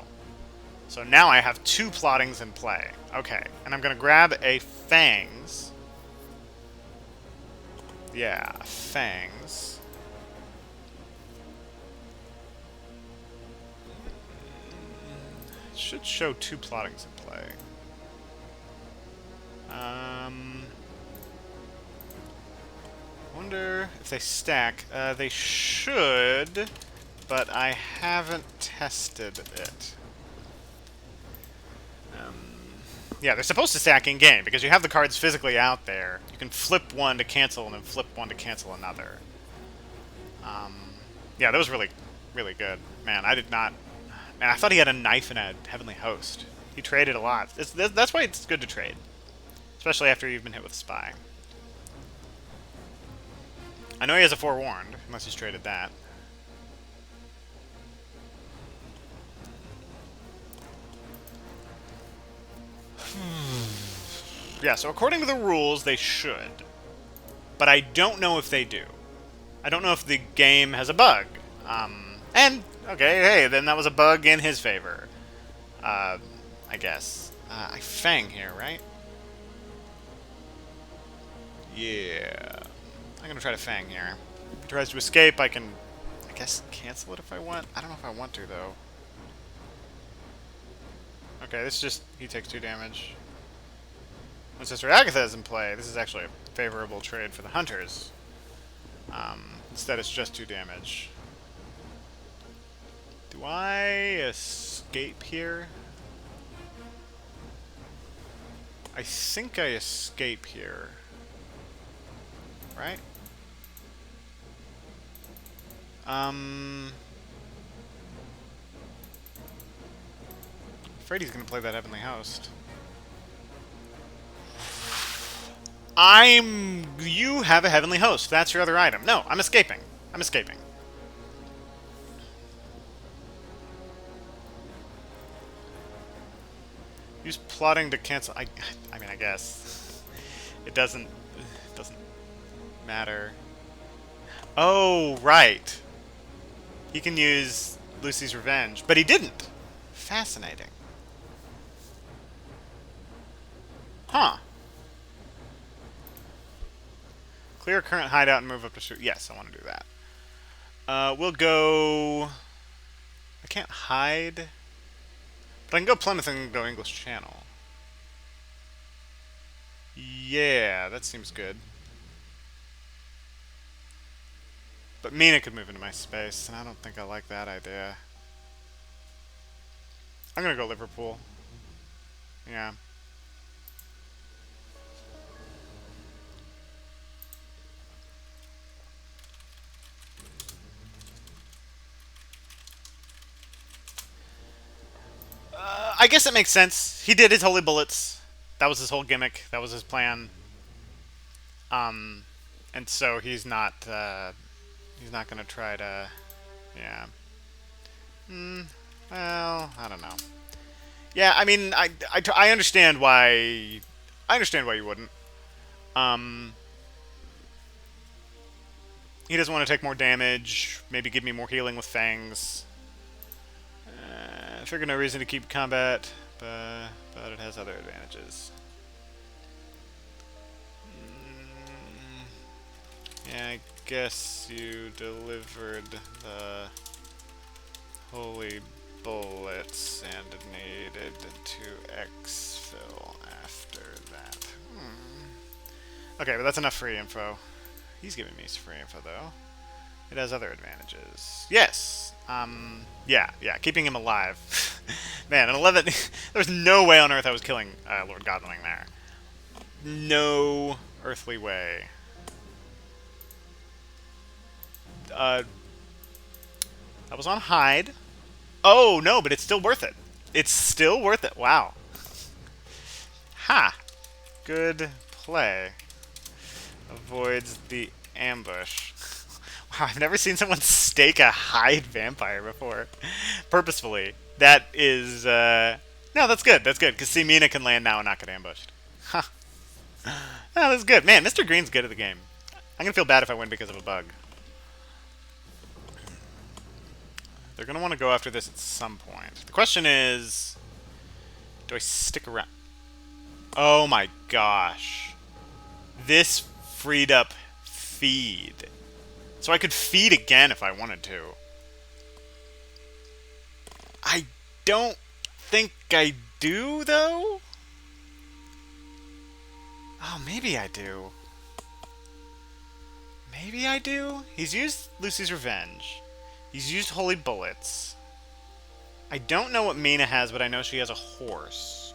So now I have 2 plottings in play. Okay, and I'm going to grab a Fangs. Yeah, Fangs. Should show 2 plottings in play. Wonder if they stack. They should, but I haven't tested it. Yeah, they're supposed to stack in-game, because you have the cards physically out there. You can flip one to cancel, and then flip one to cancel another. Yeah, that was really, really good. Man, I did not... Man, I thought he had a Knife and a Heavenly Host. He traded a lot. That's why it's good to trade. Especially after you've been hit with a Spy. I know he has a Forewarned, unless he's traded that. Yeah, so according to the rules, they should. But I don't know if they do. I don't know if the game has a bug. And, okay, hey, then that was a bug in his favor. I guess. I Fang here, right? Yeah. I'm gonna try to Fang here. If he tries to escape, I can, I guess, cancel it if I want. I don't know if I want to, though. Okay, this is just... He takes 2 damage. When Sister Agatha is in play, this is actually a favorable trade for the Hunters. Instead, it's just 2 damage. Do I escape here? I think I escape here. Right? Afraid he's gonna play that Heavenly Host. You have a Heavenly Host. That's your other item. No, I'm escaping. I'm escaping. Use plotting to cancel... I mean, I guess. It doesn't matter. Oh, right. He can use Lucy's Revenge. But he didn't. Fascinating. Huh. Clear current hideout and move up to street. Yes, I want to do that. We'll go... I can't hide. But I can go Plymouth and go English Channel. Yeah, that seems good. But Mina could move into my space, and I don't think I like that idea. I'm gonna go Liverpool. Yeah. I guess it makes sense. He did his holy bullets. That was his whole gimmick. That was his plan. And so he's not gonna try to, yeah. Well, I don't know. Yeah, I mean, I understand why. I understand why you wouldn't. Um, he doesn't want to take more damage. Maybe give me more healing with fangs. I figure no reason to keep combat, but it has other advantages. Yeah, I guess you delivered the holy bullets and needed to exfil after that. Okay, but that's enough free info. He's giving me some free info, though. It has other advantages. Yes! Yeah, keeping him alive. Man, an 11... There's no way on earth I was killing Lord Godwinning there. No earthly way. I was on hide. Oh, no, but it's still worth it. It's still worth it. Wow. Ha! Good play. Avoids the ambush. Wow, I've never seen someone stake a hide vampire before. Purposefully. That is, No, that's good. That's good, because Mina can land now and not get ambushed. Huh. Oh, that's good. Man, Mr. Green's good at the game. I'm going to feel bad if I win because of a bug. They're going to want to go after this at some point. The question is... Do I stick around? Oh my gosh. This freed up feed. So I could feed again if I wanted to. I don't think I do, though? Oh, maybe I do. Maybe I do? He's used Lucy's Revenge. He's used Holy Bullets. I don't know what Mina has, but I know she has a horse.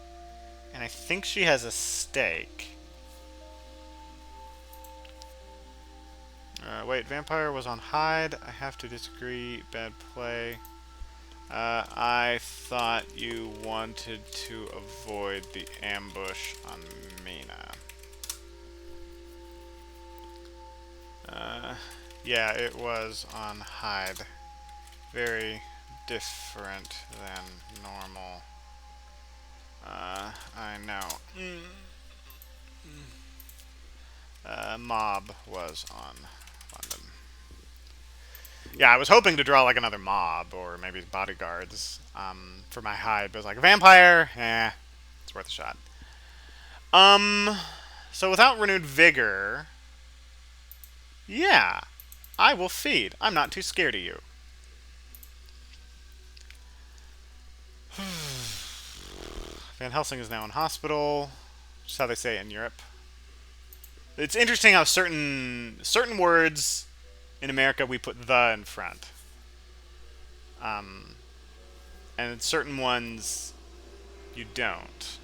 And I think she has a stake. Wait, Vampire was on hide. I have to disagree. Bad play. I thought you wanted to avoid the ambush on Mina. Yeah, it was on hide. Very different than normal. I know. Mob was on London. Yeah, I was hoping to draw like another mob or maybe bodyguards for my hide, but it was like vampire. It's worth a shot. So without renewed vigor, yeah, I will feed. I'm not too scared of you. Van Helsing is now in hospital. Just how they say it in Europe. It's interesting how certain words in America we put the in front. And certain ones you don't.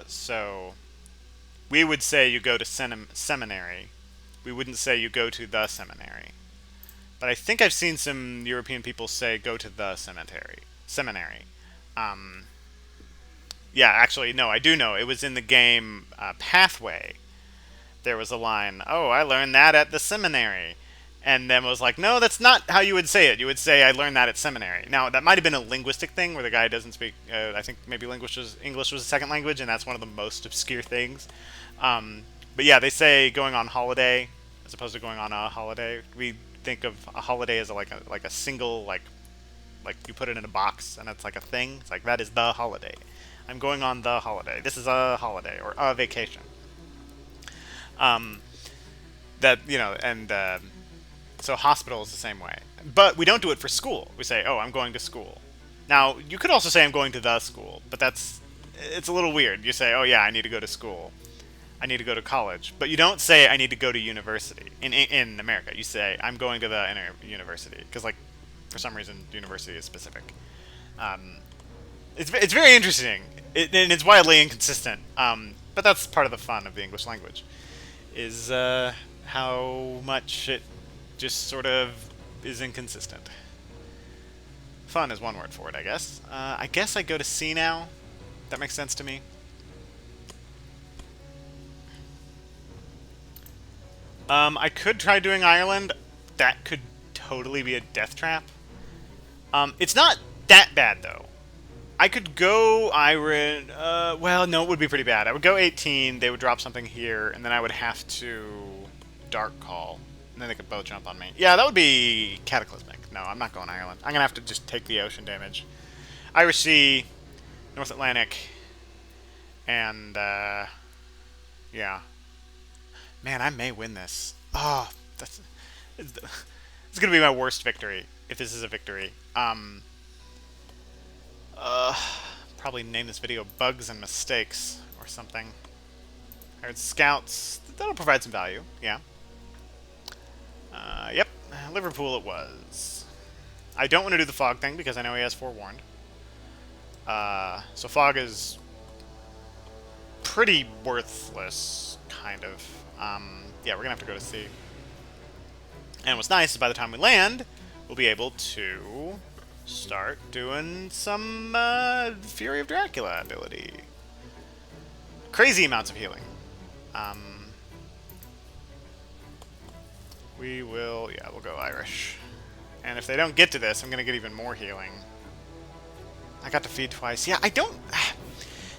So we would say you go to seminary. We wouldn't say you go to the seminary. But I think I've seen some European people say go to the seminary. Yeah, actually, no, I do know. It was in the game Pathway. There was a line, oh, I learned that at the seminary. And then was like, no, that's not how you would say it. You would say, I learned that at seminary. Now, that might have been a linguistic thing where the guy doesn't speak, I think maybe English was a second language, and that's one of the most obscure things. But yeah, they say going on holiday as opposed to going on a holiday. We think of a holiday as like a single, like you put it in a box and it's like a thing. It's like, that is the holiday. I'm going on the holiday. This is a holiday or a vacation. That, and so hospital is the same way. But we don't do it for school. We say, oh, I'm going to school. Now, you could also say I'm going to the school, but it's a little weird. You say, oh yeah, I need to go to school. I need to go to college. But you don't say I need to go to university in America. You say I'm going to the university because, like, for some reason, university is specific. Um, it's very interesting, and it's wildly inconsistent. But that's part of the fun of the English language, is how much it just sort of is inconsistent. Fun is one word for it, I guess. I guess I go to C now. That makes sense to me. I could try doing Ireland. That could totally be a death trap. It's not that bad, though. I could go Iron. Well, no, it would be pretty bad. I would go 18. They would drop something here, and then I would have to Dark Call, and then they could both jump on me. Yeah, that would be cataclysmic. No, I'm not going Ireland. I'm gonna have to just take the ocean damage. Irish Sea, North Atlantic, and yeah. Man, I may win this. Oh, it's gonna be my worst victory if this is a victory. Probably name this video "Bugs and Mistakes" or something. Hired scouts. That'll provide some value. Yeah. Yep. Liverpool it was. I don't want to do the fog thing because I know he has forewarned. So fog is pretty worthless, kind of. Yeah, we're gonna have to go to sea. And what's nice is by the time we land, we'll be able to start doing some Fury of Dracula ability. Crazy amounts of healing. We'll go Irish. And if they don't get to this, I'm gonna get even more healing. I got to feed twice. Yeah, I don't.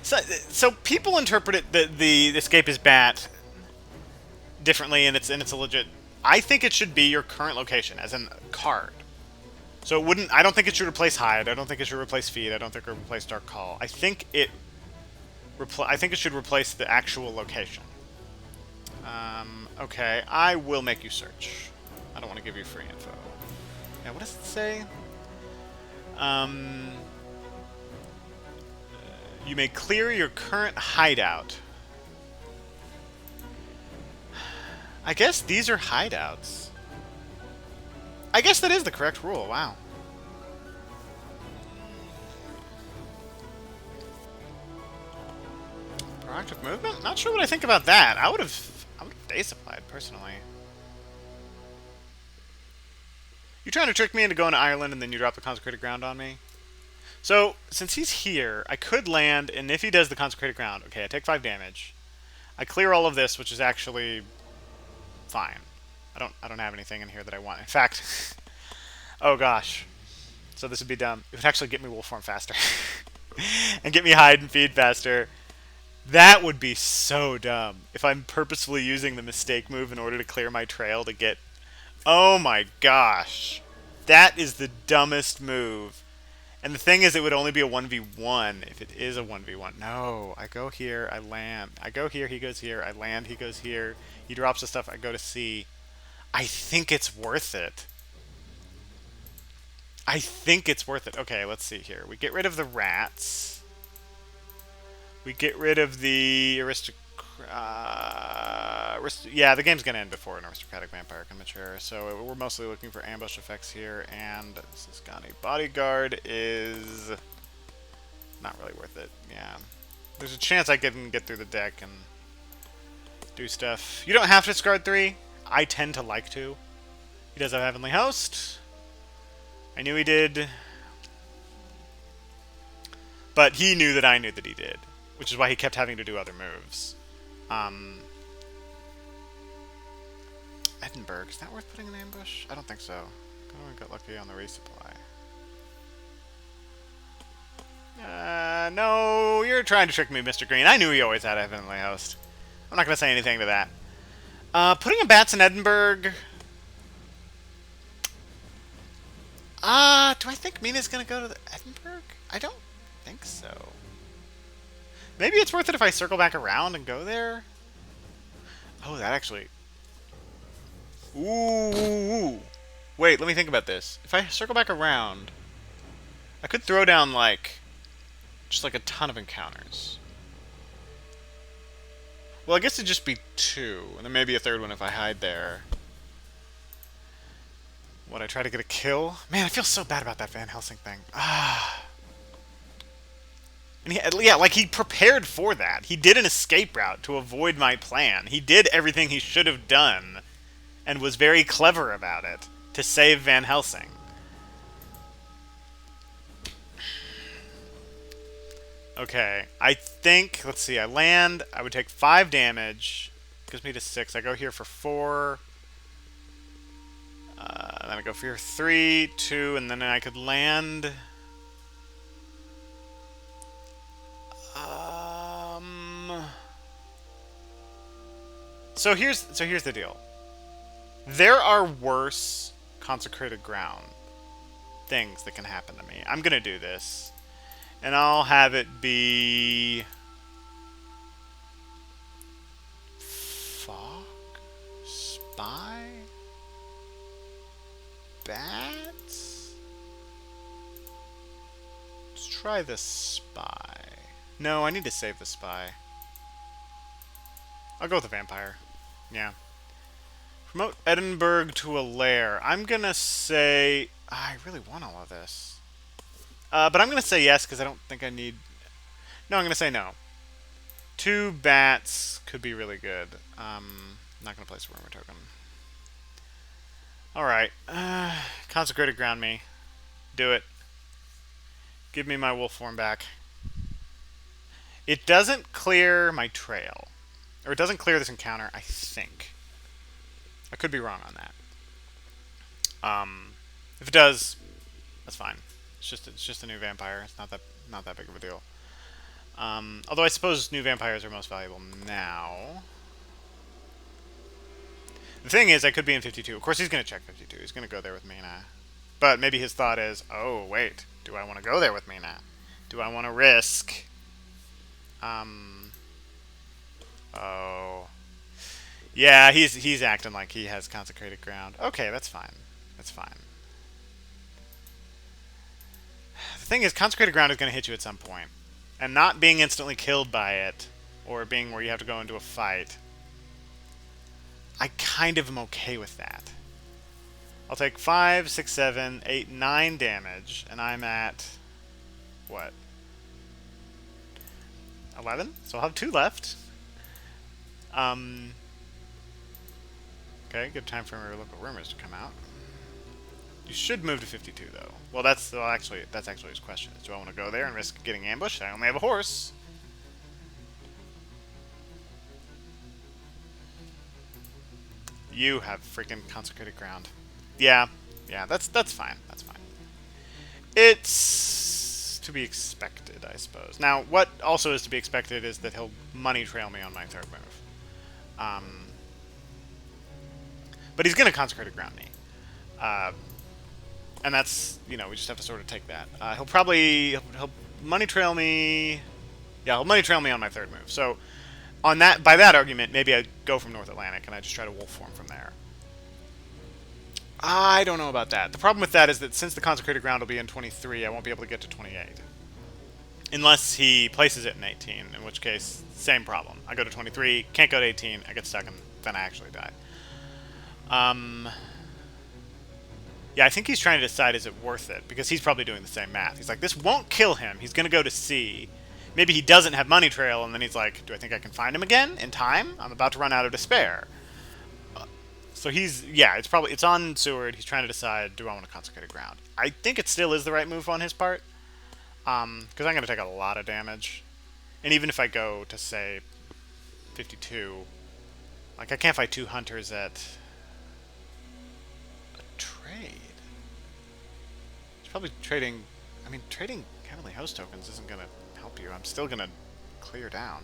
So people interpret it the escape is bat differently, and it's a legit. I think it should be your current location, as in card. So it wouldn't. I don't think it should replace hide. I don't think it should replace feed. I don't think it should replace dark call. I think it should replace the actual location. Okay, I will make you search. I don't want to give you free info. Yeah, what does it say? You may clear your current hideout. I guess these are hideouts. I guess that is the correct rule. Wow. Proactive movement? Not sure what I think about that. I would have day supplied personally. You trying to trick me into going to Ireland and then you drop the consecrated ground on me? So, since he's here, I could land, and if he does the consecrated ground, okay, I take 5 damage. I clear all of this, which is actually fine. I don't have anything in here that I want. In fact, oh gosh. So this would be dumb. It would actually get me wolf form faster. And get me hide and feed faster. That would be so dumb. If I'm purposefully using the mistake move in order to clear my trail to get... Oh my gosh. That is the dumbest move. And the thing is, it would only be a 1v1 if it is a 1v1. No, I go here, I land. I go here, he goes here. I land, he goes here. He drops the stuff, I go to C. I think it's worth it. I think it's worth it. Okay, let's see here. We get rid of the rats. We get rid of the yeah, the game's gonna end before an aristocratic vampire can mature. So we're mostly looking for ambush effects here, and this is Ghani. Bodyguard is not really worth it. Yeah, there's a chance I can get through the deck and do stuff. You don't have to discard 3. I tend to like to. He does have Heavenly Host. I knew he did, but he knew that I knew that he did, which is why he kept having to do other moves. Edinburgh, is that worth putting in ambush? I don't think so. I got lucky on the resupply. No, you're trying to trick me, Mr. Green. I knew he always had a Heavenly Host. I'm not going to say anything to that. Putting in bats in Edinburgh... do I think Mina's going to go to the Edinburgh? I don't think so. Maybe it's worth it if I circle back around and go there? Oh, that actually... Ooh. Wait, let me think about this. If I circle back around, I could throw down, like, just like a ton of encounters. Well, I guess it'd just be 2, and then maybe a third one if I hide there. Would I try to get a kill? Man, I feel so bad about that Van Helsing thing. Ah. And yeah, like he prepared for that. He did an escape route to avoid my plan. He did everything he should have done, and was very clever about it to save Van Helsing. Okay, I think, let's see, I land, I would take 5 damage, gives me to 6, I go here for 4, then I go for here 3, 2, and then I could land, so here's the deal. There are worse consecrated ground things that can happen to me. I'm gonna do this. And I'll have it be... Fog? Spy? Bats? Let's try the spy. No, I need to save the spy. I'll go with the vampire. Yeah. Promote Edinburgh to a lair. I'm gonna say... I really want all of this. But I'm going to say yes, because I don't think I need... No, I'm going to say no. 2 bats could be really good. Not going to place a rumor token. Alright. Consecrated ground me. Do it. Give me my wolf form back. It doesn't clear my trail. Or it doesn't clear this encounter, I think. I could be wrong on that. If it does, that's fine. It's just a new vampire. It's not that big of a deal. Although I suppose new vampires are most valuable now. The thing is, I could be in 52. Of course, he's going to check 52. He's going to go there with Mina. But maybe his thought is, oh, wait. Do I want to go there with Mina? Do I want to risk... Oh... Yeah, he's acting like he has consecrated ground. Okay, that's fine. That's fine. The thing is, consecrated ground is going to hit you at some point. And not being instantly killed by it, or being where you have to go into a fight, I kind of am okay with that. I'll take 5, 6, 7, 8, 9 damage, and I'm at... what? 11? So I'll have 2 left. Okay, good time for my local rumors to come out. You should move to 52, though. Well, that's actually his question. Do I want to go there and risk getting ambushed? I only have a horse. You have freaking consecrated ground. Yeah, that's fine. That's fine. It's to be expected, I suppose. Now, what also is to be expected is that he'll money trail me on my 3rd move. But he's going to consecrated ground me. And that's, you know, we just have to sort of take that. He'll money trail me. Yeah, he'll money trail me on my 3rd move. So, on that, by that argument, maybe I go from North Atlantic and I just try to wolf form from there. I don't know about that. The problem with that is that since the consecrated ground will be in 23, I won't be able to get to 28. Unless he places it in 18, in which case, same problem. I go to 23, can't go to 18, I get stuck, and then I actually die. Yeah, I think he's trying to decide, is it worth it? Because he's probably doing the same math. He's like, this won't kill him. He's going to go to C. Maybe he doesn't have money trail, and then he's like, do I think I can find him again in time? I'm about to run out of despair. So it's on Seward. He's trying to decide, do I want to consecrated ground? I think it still is the right move on his part. Because I'm going to take a lot of damage. And even if I go to, say, 52, like, I can't fight 2 hunters at a trade. It's probably trading... I mean, trading Heavenly Host tokens isn't going to help you. I'm still going to clear down.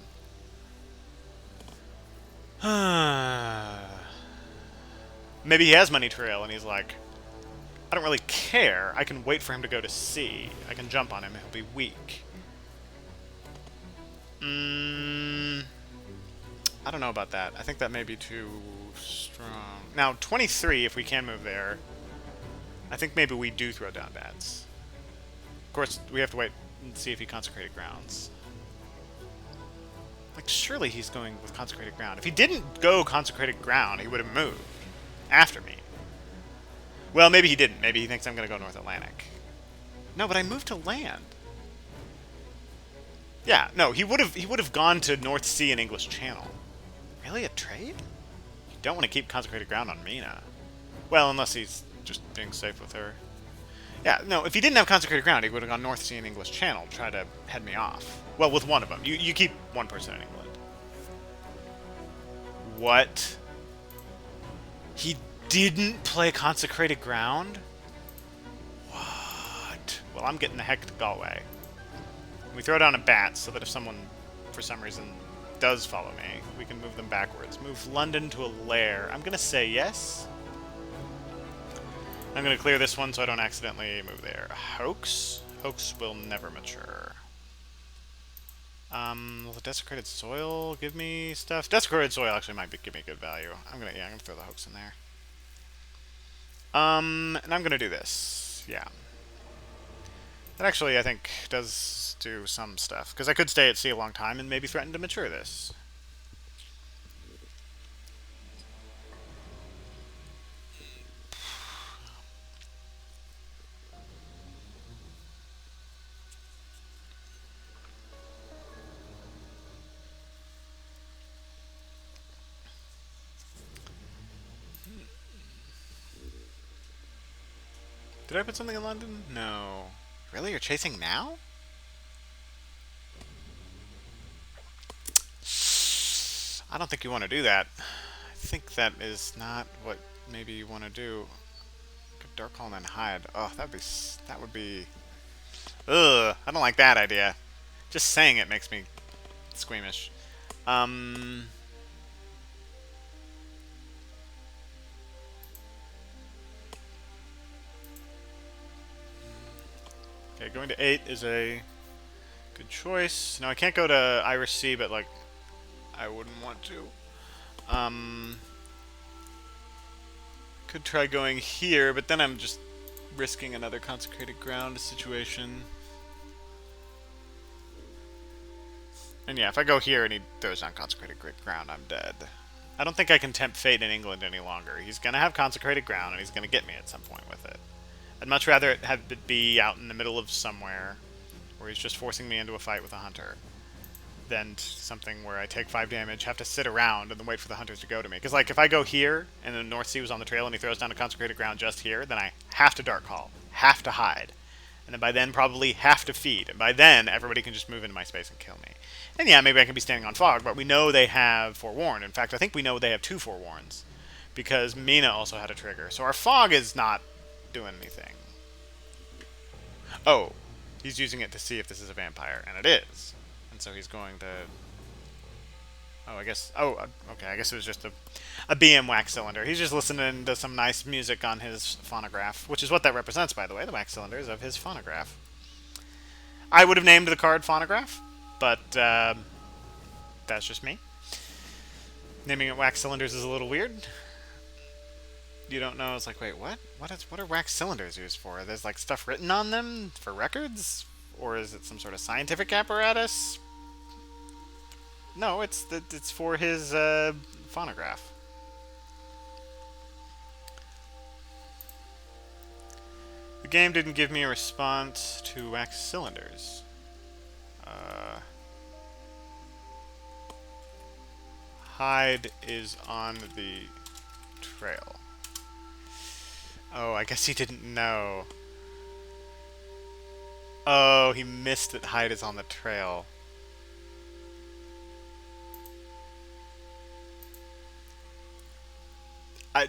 Maybe he has money trail, and he's like, I don't really care. I can wait for him to go to C. I can jump on him. He'll be weak. I don't know about that. I think that may be too strong. Now, 23, if we can move there. I think maybe we do throw down bats. Of course, we have to wait and see if he consecrated grounds. Like, surely he's going with consecrated ground. If he didn't go consecrated ground, he would have moved after me. Well, maybe he didn't. Maybe he thinks I'm going to go North Atlantic. No, but I moved to land. Yeah, no, he would have gone to North Sea and English Channel. Really, a trade? You don't want to keep consecrated ground on Mina. Well, unless he's just being safe with her. Yeah, no, if he didn't have consecrated ground, he would have gone North Sea and English Channel to try to head me off. Well, with one of them. You keep one person in England. What? He didn't play consecrated ground? What? Well, I'm getting the heck to Galway. We throw down a bat so that if someone, for some reason, does follow me, we can move them backwards. Move London to a lair. I'm going to say yes. I'm going to clear this one so I don't accidentally move there. Hoax? Hoax will never mature. Will the desecrated soil give me stuff? Desecrated soil actually might give me good value. I'm gonna throw the hoax in there. And I'm gonna do this. Yeah. That actually, I think, does do some stuff. Because I could stay at sea a long time and maybe threaten to mature this. Did I put something in London? No. Really? You're chasing now? I don't think you want to do that. I think that is not what maybe you want to do. Dark Hall and then hide. Oh, that would be... Ugh, I don't like that idea. Just saying it makes me squeamish. Okay, going to 8 is a good choice. Now, I can't go to Irish Sea, but, like, I wouldn't want to. Could try going here, but then I'm just risking another consecrated ground situation. And yeah, if I go here and he throws down consecrated ground, I'm dead. I don't think I can tempt fate in England any longer. He's going to have consecrated ground, and he's going to get me at some point with it. I'd much rather it have it be out in the middle of somewhere, where he's just forcing me into a fight with a hunter, than something where I take 5 damage, have to sit around, and then wait for the hunters to go to me. Because, like, if I go here, and the North Sea was on the trail, and he throws down a consecrated ground just here, then I have to Dark Hall, have to hide. And then by then, probably have to feed. And by then, everybody can just move into my space and kill me. And yeah, maybe I can be standing on fog, but we know they have Forewarned. In fact, I think we know they have 2 Forewarns, because Mina also had a trigger. So our fog is not doing anything. Oh, he's using it to see if this is a vampire, and it is. And so he's going to... Oh, I guess... Oh, okay, I guess it was just a BM wax cylinder. He's just listening to some nice music on his phonograph, which is what that represents, by the way, the wax cylinders of his phonograph. I would have named the card Phonograph, but that's just me. Naming it wax cylinders is a little weird. You don't know, it's like, wait, what? What are wax cylinders used for? There's, like, stuff written on them for records? Or is it some sort of scientific apparatus? No, it's for his phonograph. The game didn't give me a response to wax cylinders. Hide is on the trail. Oh, I guess he didn't know. Oh, he missed that hide is on the trail.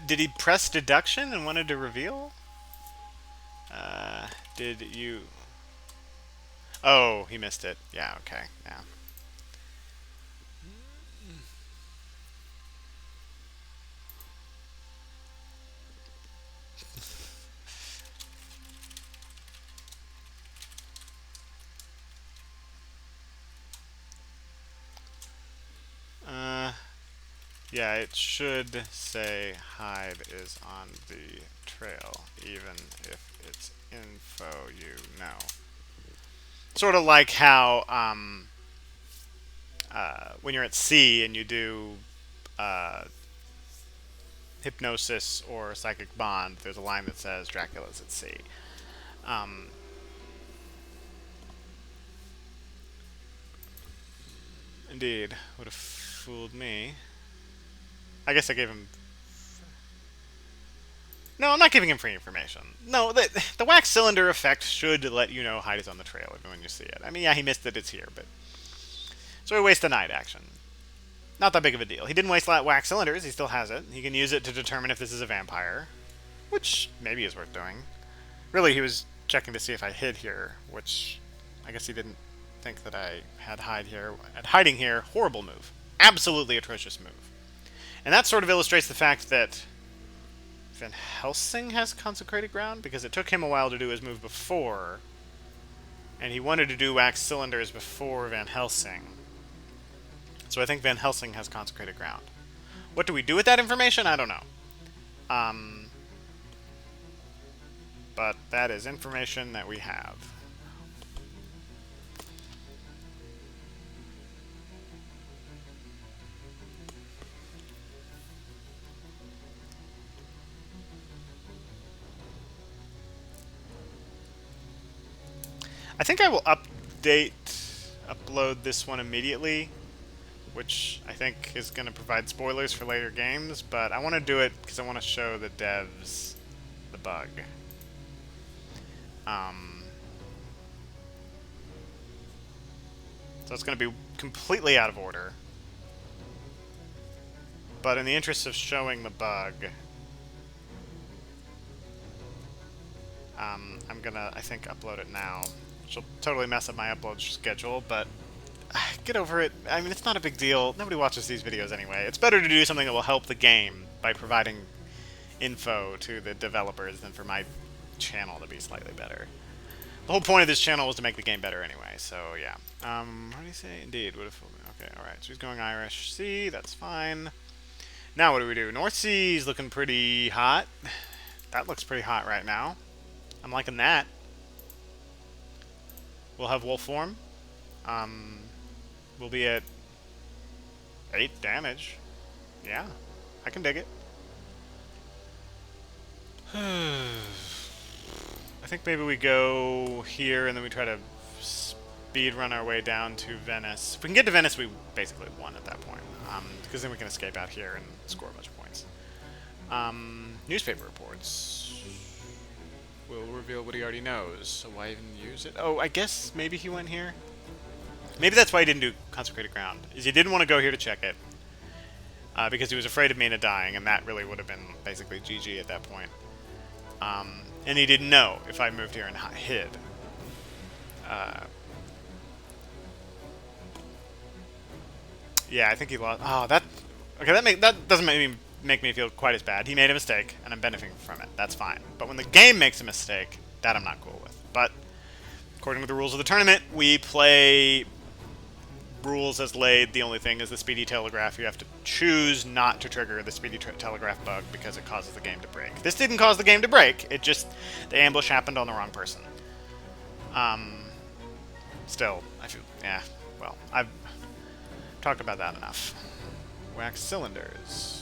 Did he press deduction and wanted to reveal? Did you... Oh, he missed it. Yeah, okay, yeah. Yeah, it should say hide is on the trail, even if it's info you know. Sort of like how when you're at sea and you do uh, hypnosis or psychic bond, there's a line that says Dracula's at sea. Um, Indeed, would have fooled me. I guess I gave him. No, I'm not giving him free information. No, the wax cylinder effect should let you know hide is on the trail even when you see it. I mean, yeah, he missed that it's here, but so he wastes a night action. Not that big of a deal. He didn't waste wax cylinders. He still has it. He can use it to determine if this is a vampire, which maybe is worth doing. Really, he was checking to see if I hid here, which I guess he didn't think that I had hide here. At hiding here, horrible move. Absolutely atrocious move. And that sort of illustrates the fact that Van Helsing has consecrated ground, because it took him a while to do his move before, and he wanted to do wax cylinders before Van Helsing. So I think Van Helsing has consecrated ground. What do we do with that information? I don't know. But that is information that we have. I think I will upload this one immediately, which I think is going to provide spoilers for later games, but I want to do it because I want to show the devs the bug. So it's going to be completely out of order. But in the interest of showing the bug, I'm going to, I think, upload it now. Which will totally mess up my upload schedule, but get over it. I mean, it's not a big deal. Nobody watches these videos anyway. It's better to do something that will help the game by providing info to the developers than for my channel to be slightly better. The whole point of this channel was to make the game better anyway, so yeah. What do you say? Indeed, would have fooled me. Okay, alright, so he's going Irish Sea, that's fine. Now what do we do? North Sea's looking pretty hot. That looks pretty hot right now. I'm liking that. We'll have wolf form. We'll be at 8 damage. Yeah, I can dig it. I think maybe we go here and then we try to speed run our way down to Venice. If we can get to Venice, we basically won at that point. Because then we can escape out here and score a bunch of points. Newspaper reports will reveal what he already knows. So why even use it? Oh, I guess maybe he went here. Maybe that's why he didn't do consecrated ground. Is he didn't want to go here to check it. Because he was afraid of Mina dying, and that really would have been basically GG at that point. And he didn't know if I moved here and hid. Yeah, I think he lost. Oh, that. Okay, that doesn't make me feel quite as bad. He made a mistake, and I'm benefiting from it. That's fine. But when the game makes a mistake, that I'm not cool with. But according to the rules of the tournament, we play rules as laid. The only thing is the speedy telegraph. You have to choose not to trigger the speedy telegraph bug because it causes the game to break. This didn't cause the game to break. It just the ambush happened on the wrong person. Still, I feel well, I've talked about that enough. Wax cylinders.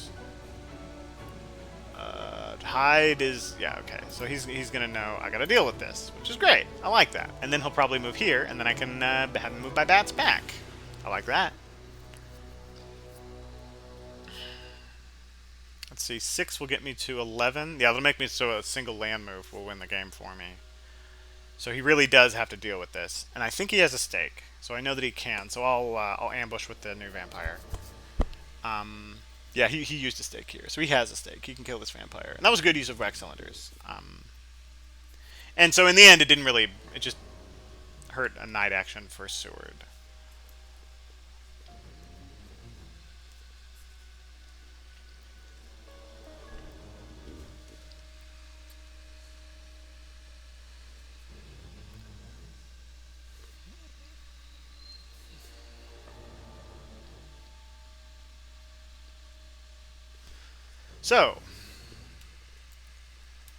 Hide is okay. So he's gonna know I gotta deal with this, which is great. I like that. And then he'll probably move here, and then I can have him move my bats back. I like that. Let's see, 6 will get me to 11. Yeah, it'll make me so a single land move will win the game for me. So he really does have to deal with this, and I think he has a stake. So I know that he can. So I'll ambush with the new vampire. Yeah, he used a stake here, so he has a stake. He can kill this vampire, and that was a good use of wax cylinders. And so in the end, it didn't really. It just hurt a night action for Seward. So,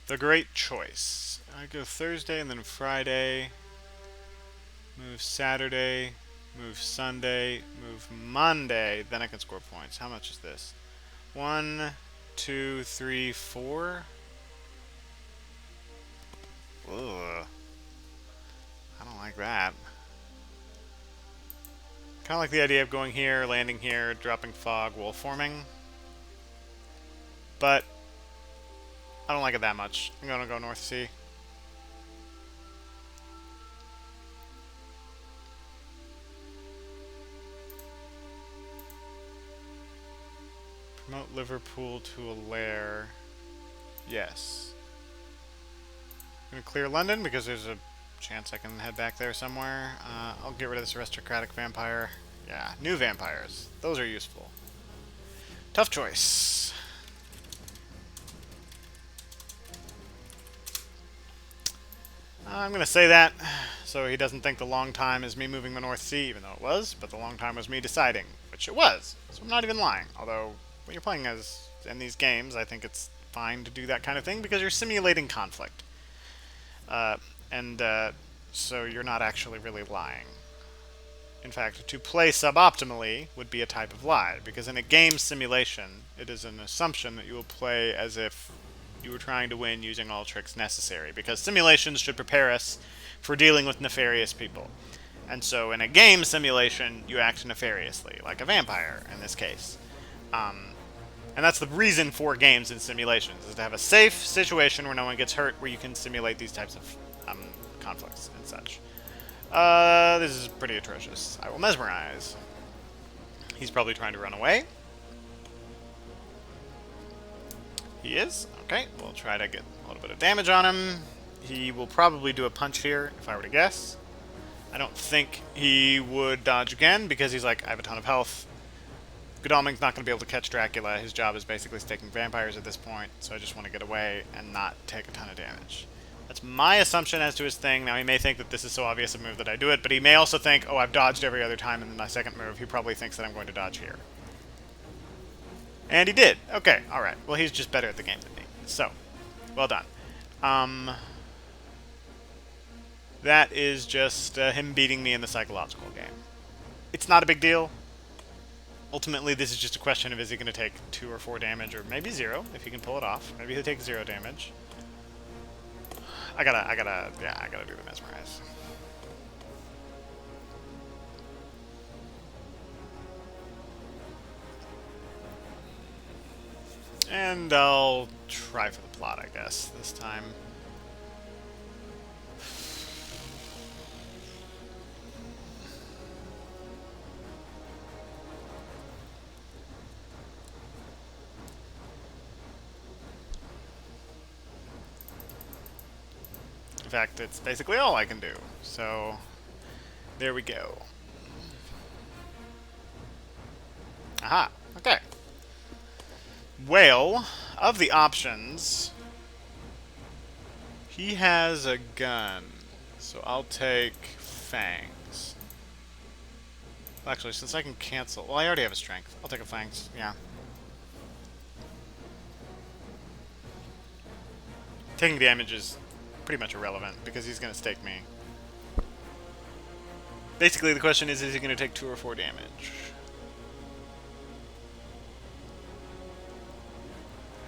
the great choice. I go Thursday and then Friday. Move Saturday. Move Sunday. Move Monday. Then I can score points. How much is this? 1, 2, 3, 4. Ugh. I don't like that. Kind of like the idea of going here, landing here, dropping fog, wolf forming. But I don't like it that much. I'm gonna go North Sea. Promote Liverpool to a lair. Yes. I'm gonna clear London because there's a chance I can head back there somewhere. I'll get rid of this aristocratic vampire. Yeah, new vampires. Those are useful. Tough choice. I'm going to say that so he doesn't think the long time is me moving the North Sea, even though it was, but the long time was me deciding, which it was. So I'm not even lying. Although, when you're playing as in these games, I think it's fine to do that kind of thing because you're simulating conflict. So you're not actually really lying. In fact, to play suboptimally would be a type of lie, because in a game simulation, it is an assumption that you will play as if you were trying to win using all tricks necessary, because simulations should prepare us for dealing with nefarious people. And so in a game simulation, you act nefariously, like a vampire in this case. And that's the reason for games and simulations, is to have a safe situation where no one gets hurt, where you can simulate these types of conflicts and such. This is pretty atrocious. I will mesmerize. He's probably trying to run away. He is. Okay, we'll try to get a little bit of damage on him. He will probably do a punch here, if I were to guess. I don't think he would dodge again, because he's like, I have a ton of health. Godalming's not going to be able to catch Dracula. His job is basically staking vampires at this point, so I just want to get away and not take a ton of damage. That's my assumption as to his thing. Now, he may think that this is so obvious a move that I do it, but he may also think, oh, I've dodged every other time in my second move. He probably thinks that I'm going to dodge here. And he did. Okay, alright. Well, he's just better at the game than me. So, well done. That is just him beating me in the psychological game. It's not a big deal. Ultimately, this is just a question of is he going to take 2 or 4 damage, or maybe 0, if he can pull it off. Maybe he'll take 0 damage. I gotta do the mesmerize. And I'll try for the plot, I guess, this time. In fact, it's basically all I can do. So, there we go. Aha, okay. Well, of the options, he has a gun, so I'll take Fangs. Well, actually, since I can cancel... Well, I already have a strength. I'll take a Fangs, yeah. Taking damage is pretty much irrelevant, because he's going to stake me. Basically, the question is he going to take 2 or 4 damage?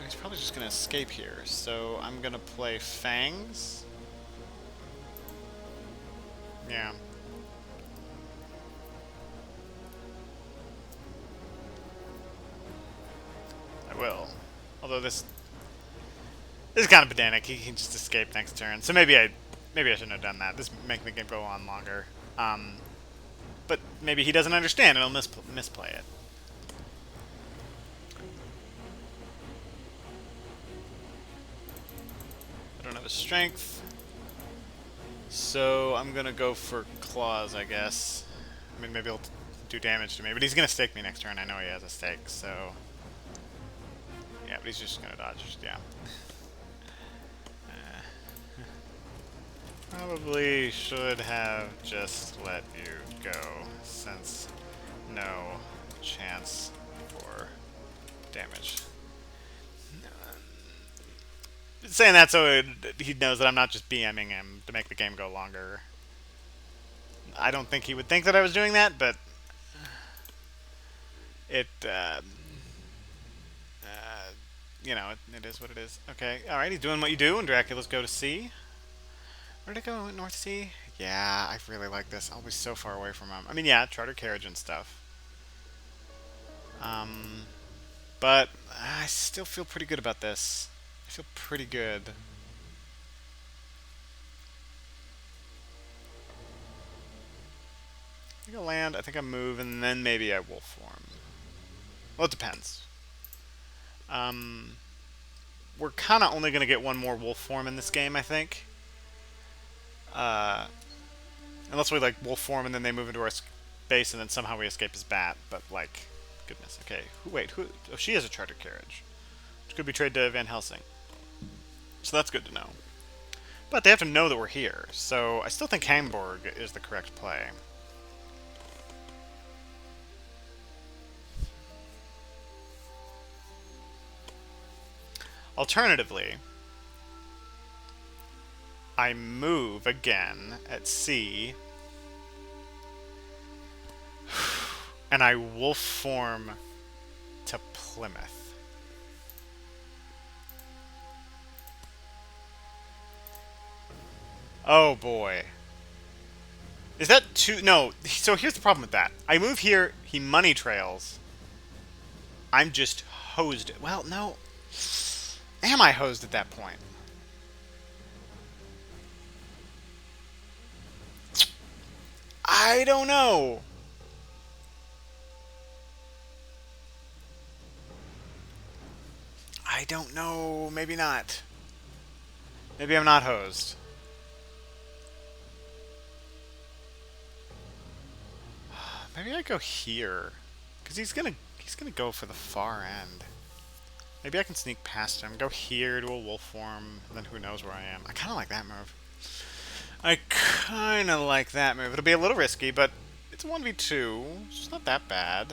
He's probably just going to escape here, so I'm going to play Fangs. Yeah. I will. Although this is kind of pedantic. He can just escape next turn. So maybe I shouldn't have done that. This makes the game go on longer. But maybe he doesn't understand and he'll misplay it. I don't have a strength. So I'm going to go for claws, I guess. I mean, maybe he'll do damage to me. But he's going to stake me next turn. I know he has a stake, so... Yeah, but he's just going to dodge. Yeah. Probably should have just let you go, since no chance for damage. saying that so he knows that I'm not just BMing him to make the game go longer. I don't think he would think that I was doing that, but it, you know, it is what it is. Okay, alright, he's doing what you do, and Dracula's go to C. Where'd it go? North Sea? Yeah, I really like this. I'll be so far away from him. I mean, yeah, charter carriage and stuff. Um, but I still feel pretty good about this. I feel pretty good. I think I'll land, I think I move, and then maybe I will form. Well, it depends. Um, we're kind of only going to get one more wolf form in this game, I think. Uh, unless we, like, wolf form and then they move into our base and then somehow we escape as bat. But, like, goodness. Okay, wait, who? Oh, she has a charter carriage. Which could be traded to Van Helsing. So that's good to know. But they have to know that we're here. So I still think Hamburg is the correct play. Alternatively, I move again at C, and I wolf form to Plymouth. Oh boy. Is that too... No, so here's the problem with that. I move here, he money trails. I'm just hosed. Well, no. Am I hosed at that point? I don't know. I don't know. Maybe not. Maybe I'm not hosed. Maybe I go here. Because he's gonna go for the far end. Maybe I can sneak past him, go here to a wolf form, and then who knows where I am. I kind of like that move. I kind of like that move. It'll be a little risky, but it's a 1v2. It's not that bad.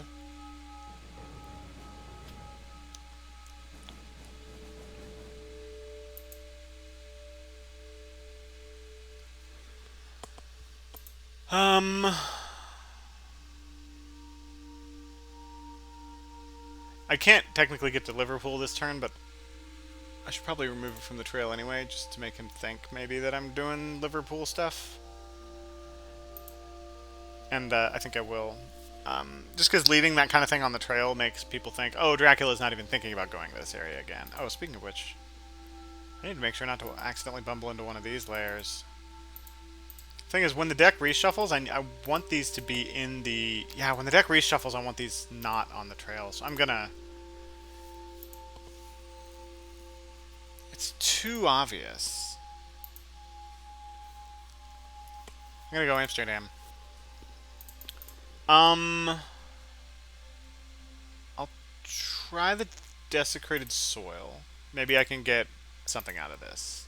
I can't technically get to Liverpool this turn, but I should probably remove it from the trail anyway, just to make him think maybe that I'm doing Liverpool stuff. And I think I will. Just because leaving that kind of thing on the trail makes people think, oh, Dracula's not even thinking about going to this area again. Oh, speaking of which, I need to make sure not to accidentally bumble into one of these layers. Thing is, when the deck reshuffles, I want these to be in the... Yeah, when the deck reshuffles, I want these not on the trail. So I'm gonna... It's too obvious. I'm gonna go Amsterdam. I'll try the desecrated soil. Maybe I can get something out of this.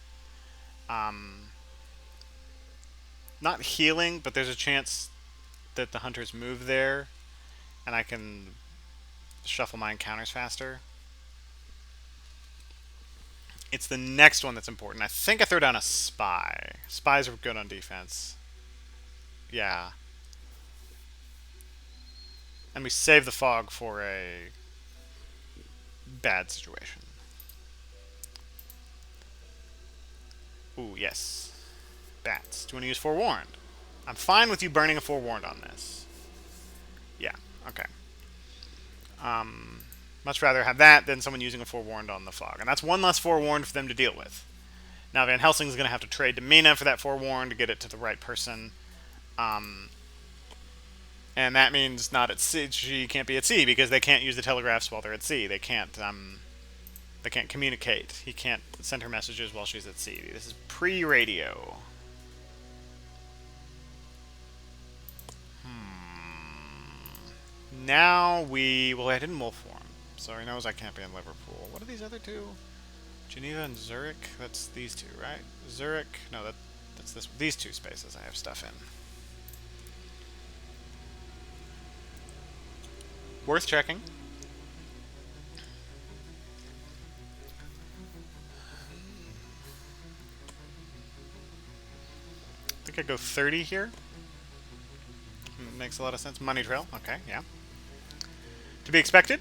Not healing, but there's a chance that the hunters move there, and I can shuffle my encounters faster. It's the next one that's important. I think I throw down a spy. Spies are good on defense. Yeah. And we save the fog for a bad situation. Ooh, yes. Bats. Do you want to use Forewarned? I'm fine with you burning a Forewarned on this. Yeah, okay. Much rather have that than someone using a Forewarned on the fog. And that's one less Forewarned for them to deal with. Now, Van Helsing's going to have to trade to Mina for that Forewarned to get it to the right person. And that means not at sea. She can't be at sea because they can't use the telegraphs while they're at sea. They can't communicate. He can't send her messages while she's at sea. This is pre-radio. Now we... Well, I didn't wolf form, so he knows I can't be in Liverpool. What are these other two? Geneva and Zurich? That's these two, right? Zurich? No, that's this. These two spaces I have stuff in. Worth checking. think I go 30 here. Makes a lot of sense. Money trail. Okay, yeah. To be expected.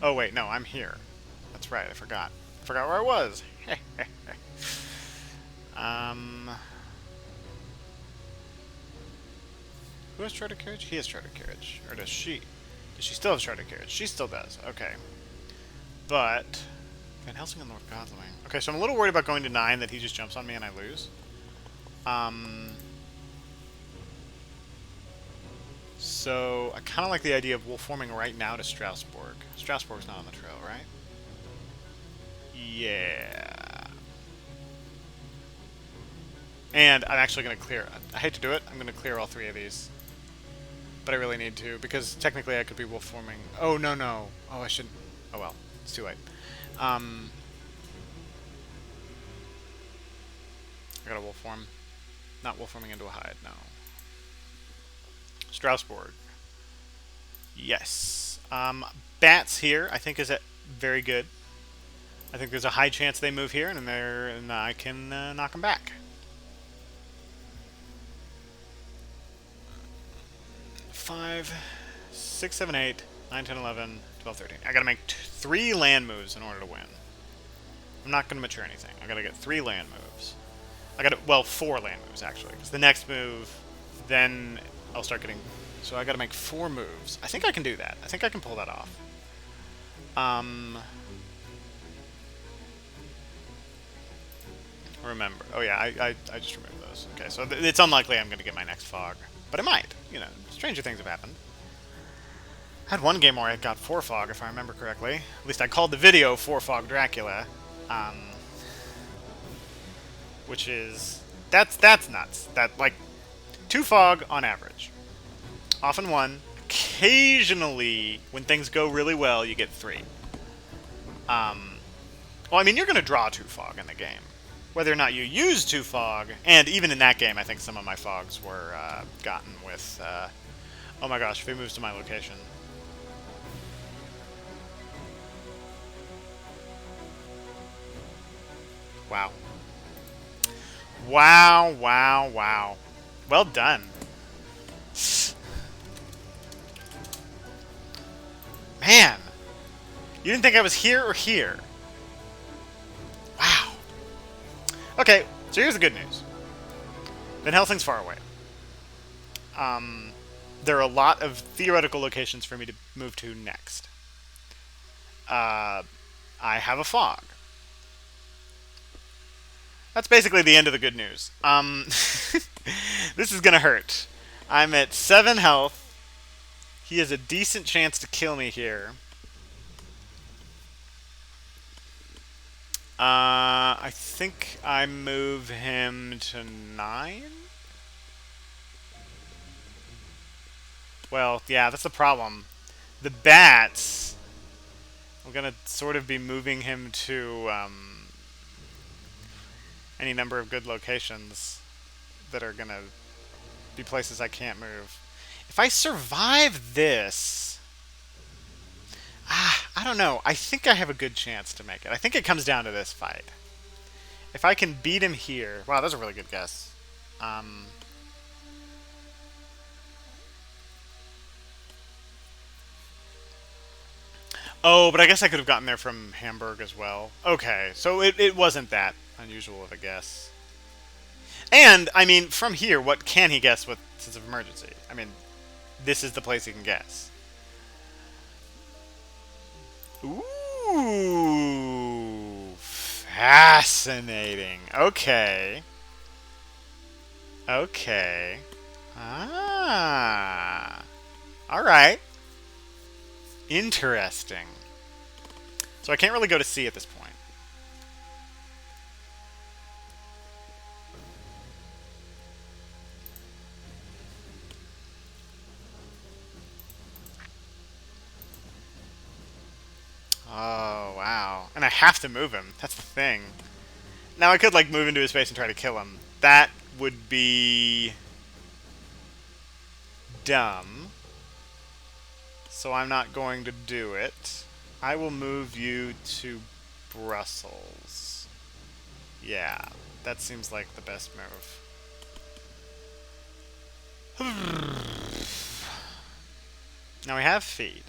Oh, wait, no, I'm here. That's right, I forgot. I forgot where I was. um... Who has charter carriage? He has charter carriage. Or does she? Does she still have charter carriage? She still does. Okay. But... Van Helsing and Lord Godalming. Okay, so I'm a little worried about going to 9 that he just jumps on me and I lose. So, I kind of like the idea of wolf forming right now to Strasbourg. Strasbourg's not on the trail, right? Yeah. And I'm actually going to clear... I hate to do it. I'm going to clear all 3 of these. But I really need to, because technically I could be wolf forming... Oh, no, no. Oh, I shouldn't... Oh, well. It's too late. I got a wolf form. Not wolf forming into a hide, no. Strasbourg. Yes. Bats here, I think, is very good. I think there's a high chance they move here, and I can knock them back. 5, 6, 7, 8, 9, 10, 11, 12, 13. I gotta make 3 land moves in order to win. I'm not gonna mature anything. I gotta get 3 land moves. Well, 4 land moves, actually. Because the next move, then I'll start getting... So I gotta make 4 moves. I think I can do that. I think I can pull that off. Remember. Oh, yeah, I just removed those. Okay, so it's unlikely I'm gonna get my next fog. But it might. You know, stranger things have happened. I had one game where I got 4 fog, if I remember correctly. At least I called the video 4 fog Dracula. Which is... That's nuts. That, like, 2 fog on average. Often 1. Occasionally, when things go really well, you get 3. Well, I mean, you're going to draw 2 fog in the game. Whether or not you use 2 fog, and even in that game, I think some of my fogs were gotten with... oh my gosh, if he moves to my location. Wow. Wow, wow, wow. Well done. Man! You didn't think I was here or here? Wow. Okay, so here's the good news. Van Helsing's far away. There are a lot of theoretical locations for me to move to next. I have a fog. That's basically the end of the good news. This is gonna hurt. I'm at 7 health. He has a decent chance to kill me here. I think I move him to 9? Well, yeah, that's the problem. The bats... We're gonna sort of be moving him to, any number of good locations that are gonna be places I can't move. If I survive this... I don't know. I think I have a good chance to make it. I think it comes down to this fight. If I can beat him here... Wow, that's a really good guess. Oh, but I guess I could have gotten there from Hamburg as well. Okay, so it wasn't that unusual of a guess. And, I mean, from here, what can he guess with sense of emergency? I mean, this is the place he can guess. Ooh, fascinating. Okay. Okay. Ah. Alright. Interesting. So I can't really go to C at this point. Oh, wow. And I have to move him. That's the thing. Now I could, like, move into his space and try to kill him. That would be... dumb. So I'm not going to do it. I will move you to Brussels. Yeah, that seems like the best move. Now we have feed,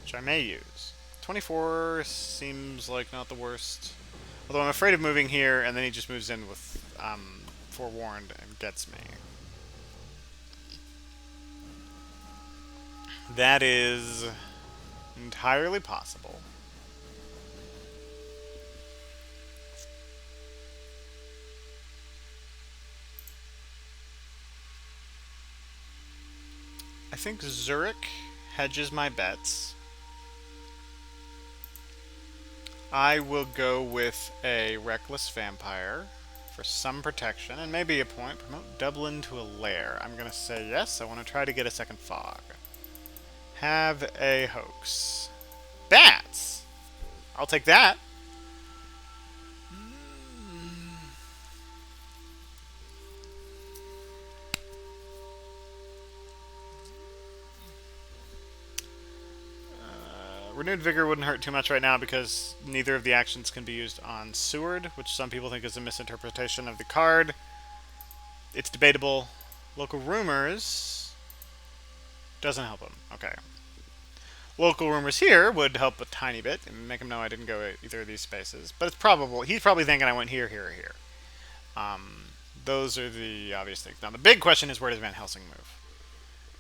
which I may use. 24 seems like not the worst. Although I'm afraid of moving here, and then he just moves in with forewarned and gets me. That is entirely possible. I think Zurich hedges my bets. I will go with a Reckless Vampire for some protection and maybe a point. Promote Dublin to a lair. I'm going to say yes. I want to try to get a second fog. Have a hoax. Bats! I'll take that. Renewed Vigor wouldn't hurt too much right now because neither of the actions can be used on Seward, which some people think is a misinterpretation of the card. It's debatable. Local Rumors doesn't help him. Okay. Local Rumors here would help a tiny bit and make him know I didn't go either of these spaces. But it's probable. He's probably thinking I went here, here, or here. Those are the obvious things. Now, the big question is, where does Van Helsing move?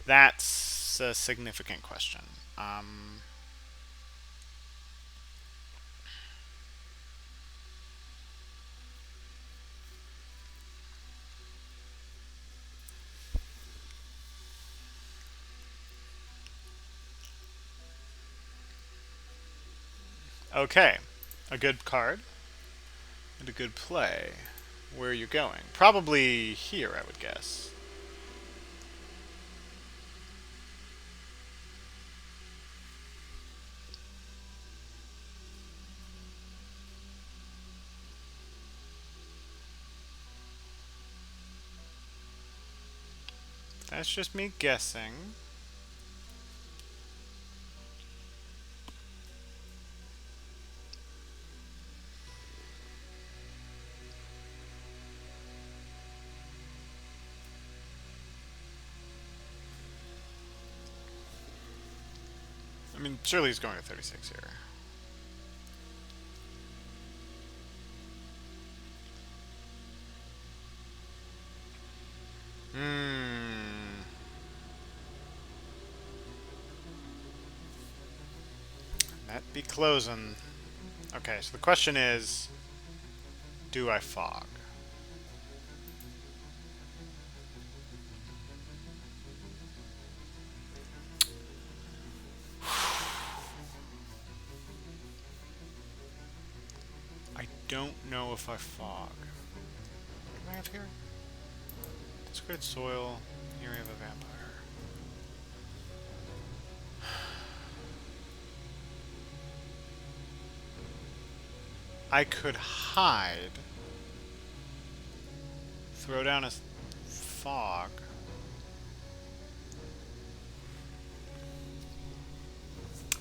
That's a significant question. Okay, a good card and a good play. Where are you going? Probably here, I would guess. That's just me guessing. I mean, surely he's going to 36 here. That be closing. Okay, so the question is, do I fog? I don't know if I fog. What do I have here? Desecrated soil. Here we have a vampire. I could hide. Throw down a fog.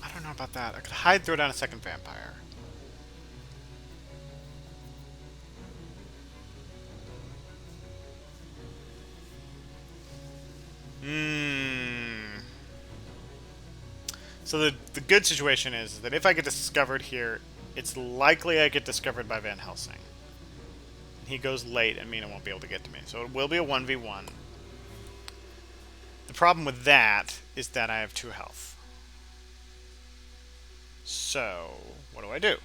I don't know about that. I could hide, throw down a second vampire. So the good situation is that if I get discovered here, it's likely I get discovered by Van Helsing. He goes late and Mina won't be able to get to me. So it will be a 1v1. The problem with that is that I have 2 health. So, what do?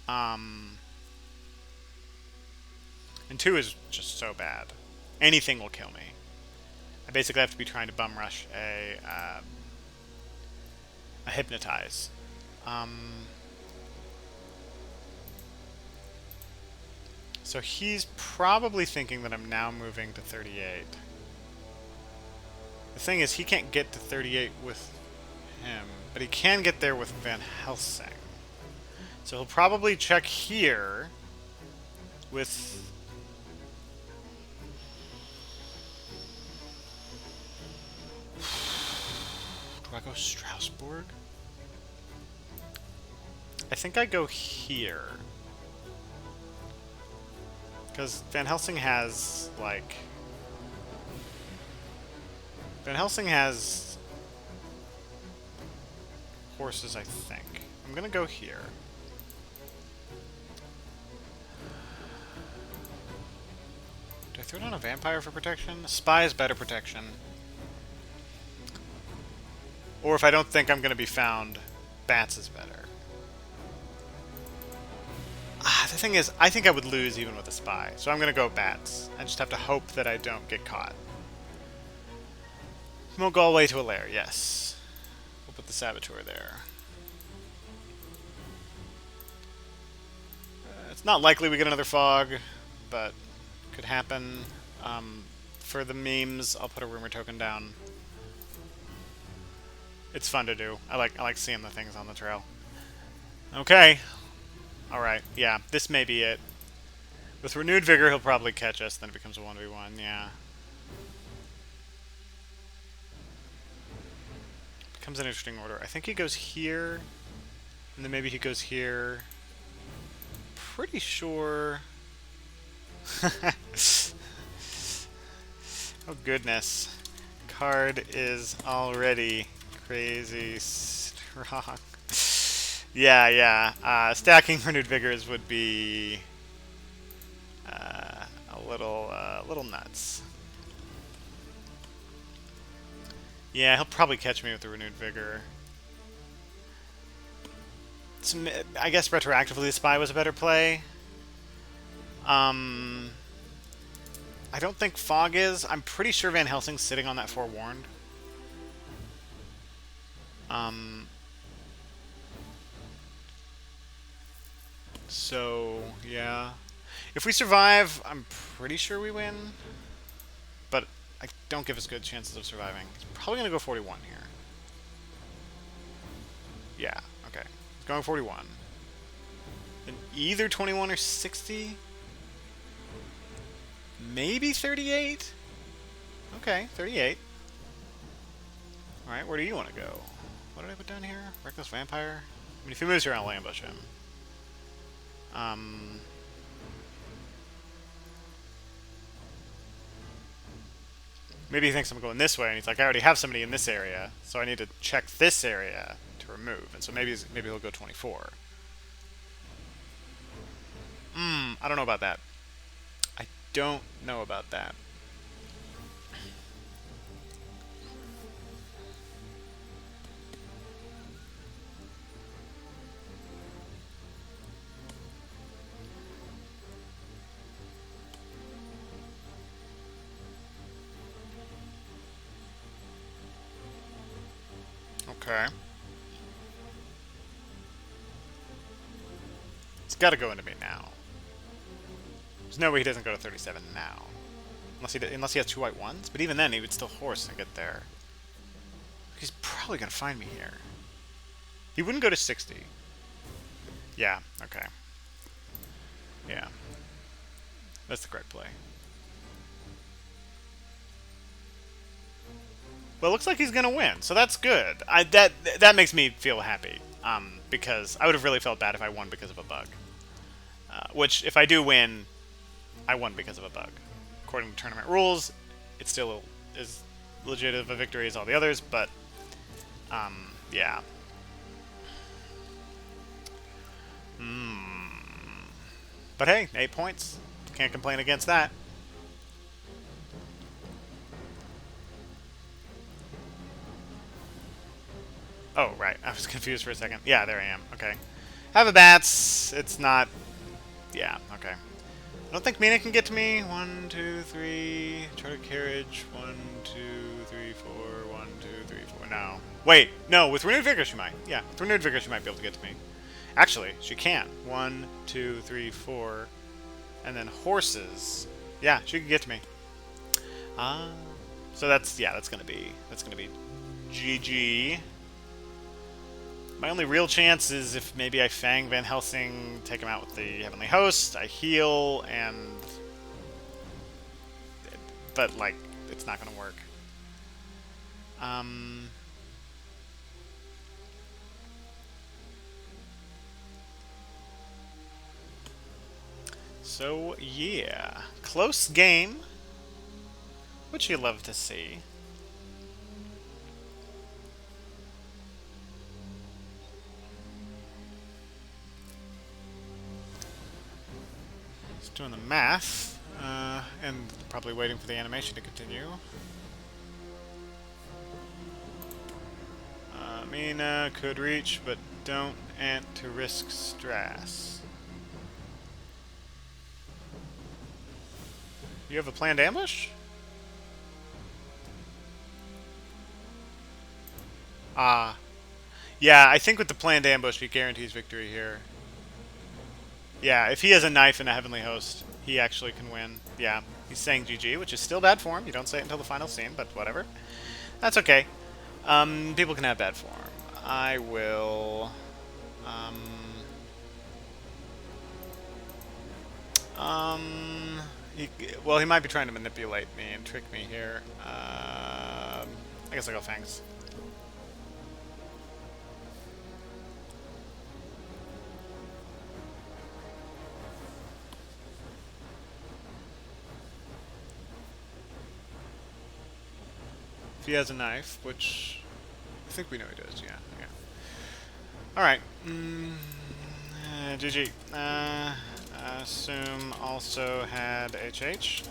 And 2 is just so bad. Anything will kill me. I basically have to be trying to bum rush a hypnotize. So he's probably thinking that I'm now moving to 38. The thing is, he can't get to 38 with him, but he can get there with Van Helsing. So he'll probably check here with... Do I go Strasbourg? I think I go here. Because Van Helsing has, like... Van Helsing has... horses, I think. I'm gonna go here. Do I throw down a vampire for protection? Spy is better protection. Or if I don't think I'm gonna be found, bats is better. The thing is, I think I would lose even with a spy, so I'm gonna go bats. I just have to hope that I don't get caught. We'll go away to a lair, yes. We'll put the saboteur there. It's not likely we get another fog, but could happen. For the memes, I'll put a rumor token down. It's fun to do. I like seeing the things on the trail. Okay. Alright, yeah, this may be it. With renewed vigor, he'll probably catch us, then it becomes a 1v1, yeah. Becomes an interesting order. I think he goes here, and then maybe he goes here. Pretty sure... Oh goodness. Card is already crazy strong. Yeah. Stacking renewed vigors would be a little nuts. Yeah, he'll probably catch me with the renewed vigor. I guess retroactively the spy was a better play. I don't think fog is. I'm pretty sure Van Helsing's sitting on that forewarned. So, yeah. If we survive, I'm pretty sure we win. But I don't give us good chances of surviving. He's probably going to go 41 here. Yeah, okay. He's going 41. Then either 21 or 60? Maybe 38? Okay, 38. Alright, where do you want to go? What did I put down here? Reckless Vampire? I mean, if he moves here, I'll ambush him. Maybe he thinks I'm going this way, and he's like, I already have somebody in this area, so I need to check this area to remove. And so maybe he'll go 24. I don't know about that. I don't know about that. Okay. It's got to go into me now. There's no way he doesn't go to 37 now. Unless he has 2 white ones. But even then, he would still horse and get there. He's probably going to find me here. He wouldn't go to 60. Yeah, okay. Yeah. That's the correct play. Well, it looks like he's going to win, so that's good. That makes me feel happy, because I would have really felt bad if I won because of a bug. Which, if I do win, I won because of a bug. According to tournament rules, it still is legit of a victory as all the others, but, yeah. But hey, 8 points. Can't complain against that. Oh, right. I was confused for a second. Yeah, there I am. Okay. Have a bats. It's not... Yeah, okay. I don't think Mina can get to me. 1, 2, 3. Charter carriage. 1, 2, 3, 4. 1, 2, 3, 4. No. Wait. No, with renewed vigor she might. Yeah, with renewed vigor she might be able to get to me. Actually, she can. 1, 2, 3, 4. And then horses. Yeah, she can get to me. So that's gonna be GG. My only real chance is if maybe I Fang Van Helsing, take him out with the Heavenly Host, I heal, and... But, like, it's not gonna work. So, yeah. Close game, which you love to see. Just doing the math, and probably waiting for the animation to continue. Mina could reach, but don't ant to risk stress. You have a planned ambush? Ah. Yeah, I think with the planned ambush, he guarantees victory here. Yeah, if he has a knife and a heavenly host, he actually can win. Yeah, he's saying GG, which is still bad form. You don't say it until the final scene, but whatever. That's okay. People can have bad form. I will... well, he might be trying to manipulate me and trick me here. I guess I'll go Fangs. If he has a knife, which I think we know he does, yeah. Alright. GG. Assume also had HH.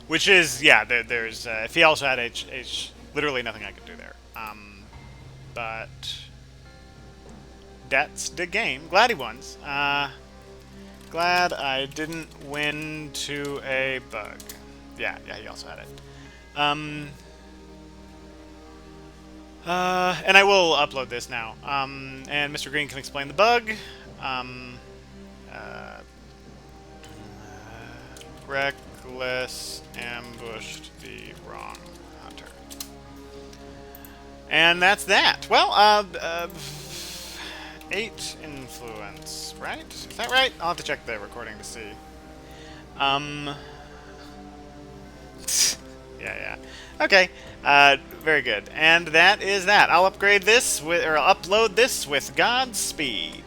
Which is, yeah, there's, if he also had HH, literally nothing I could do there. But that's the game. Glad he won. Glad I didn't win to a bug. Yeah, he also had it. And I will upload this now. And Mr. Green can explain the bug. Reckless ambushed the wrong hunter. And that's that. Well, 8 influence, right? Is that right? I'll have to check the recording to see. Yeah. Okay. Very good. And that is that. I'll upgrade this with, or upload this with Godspeed.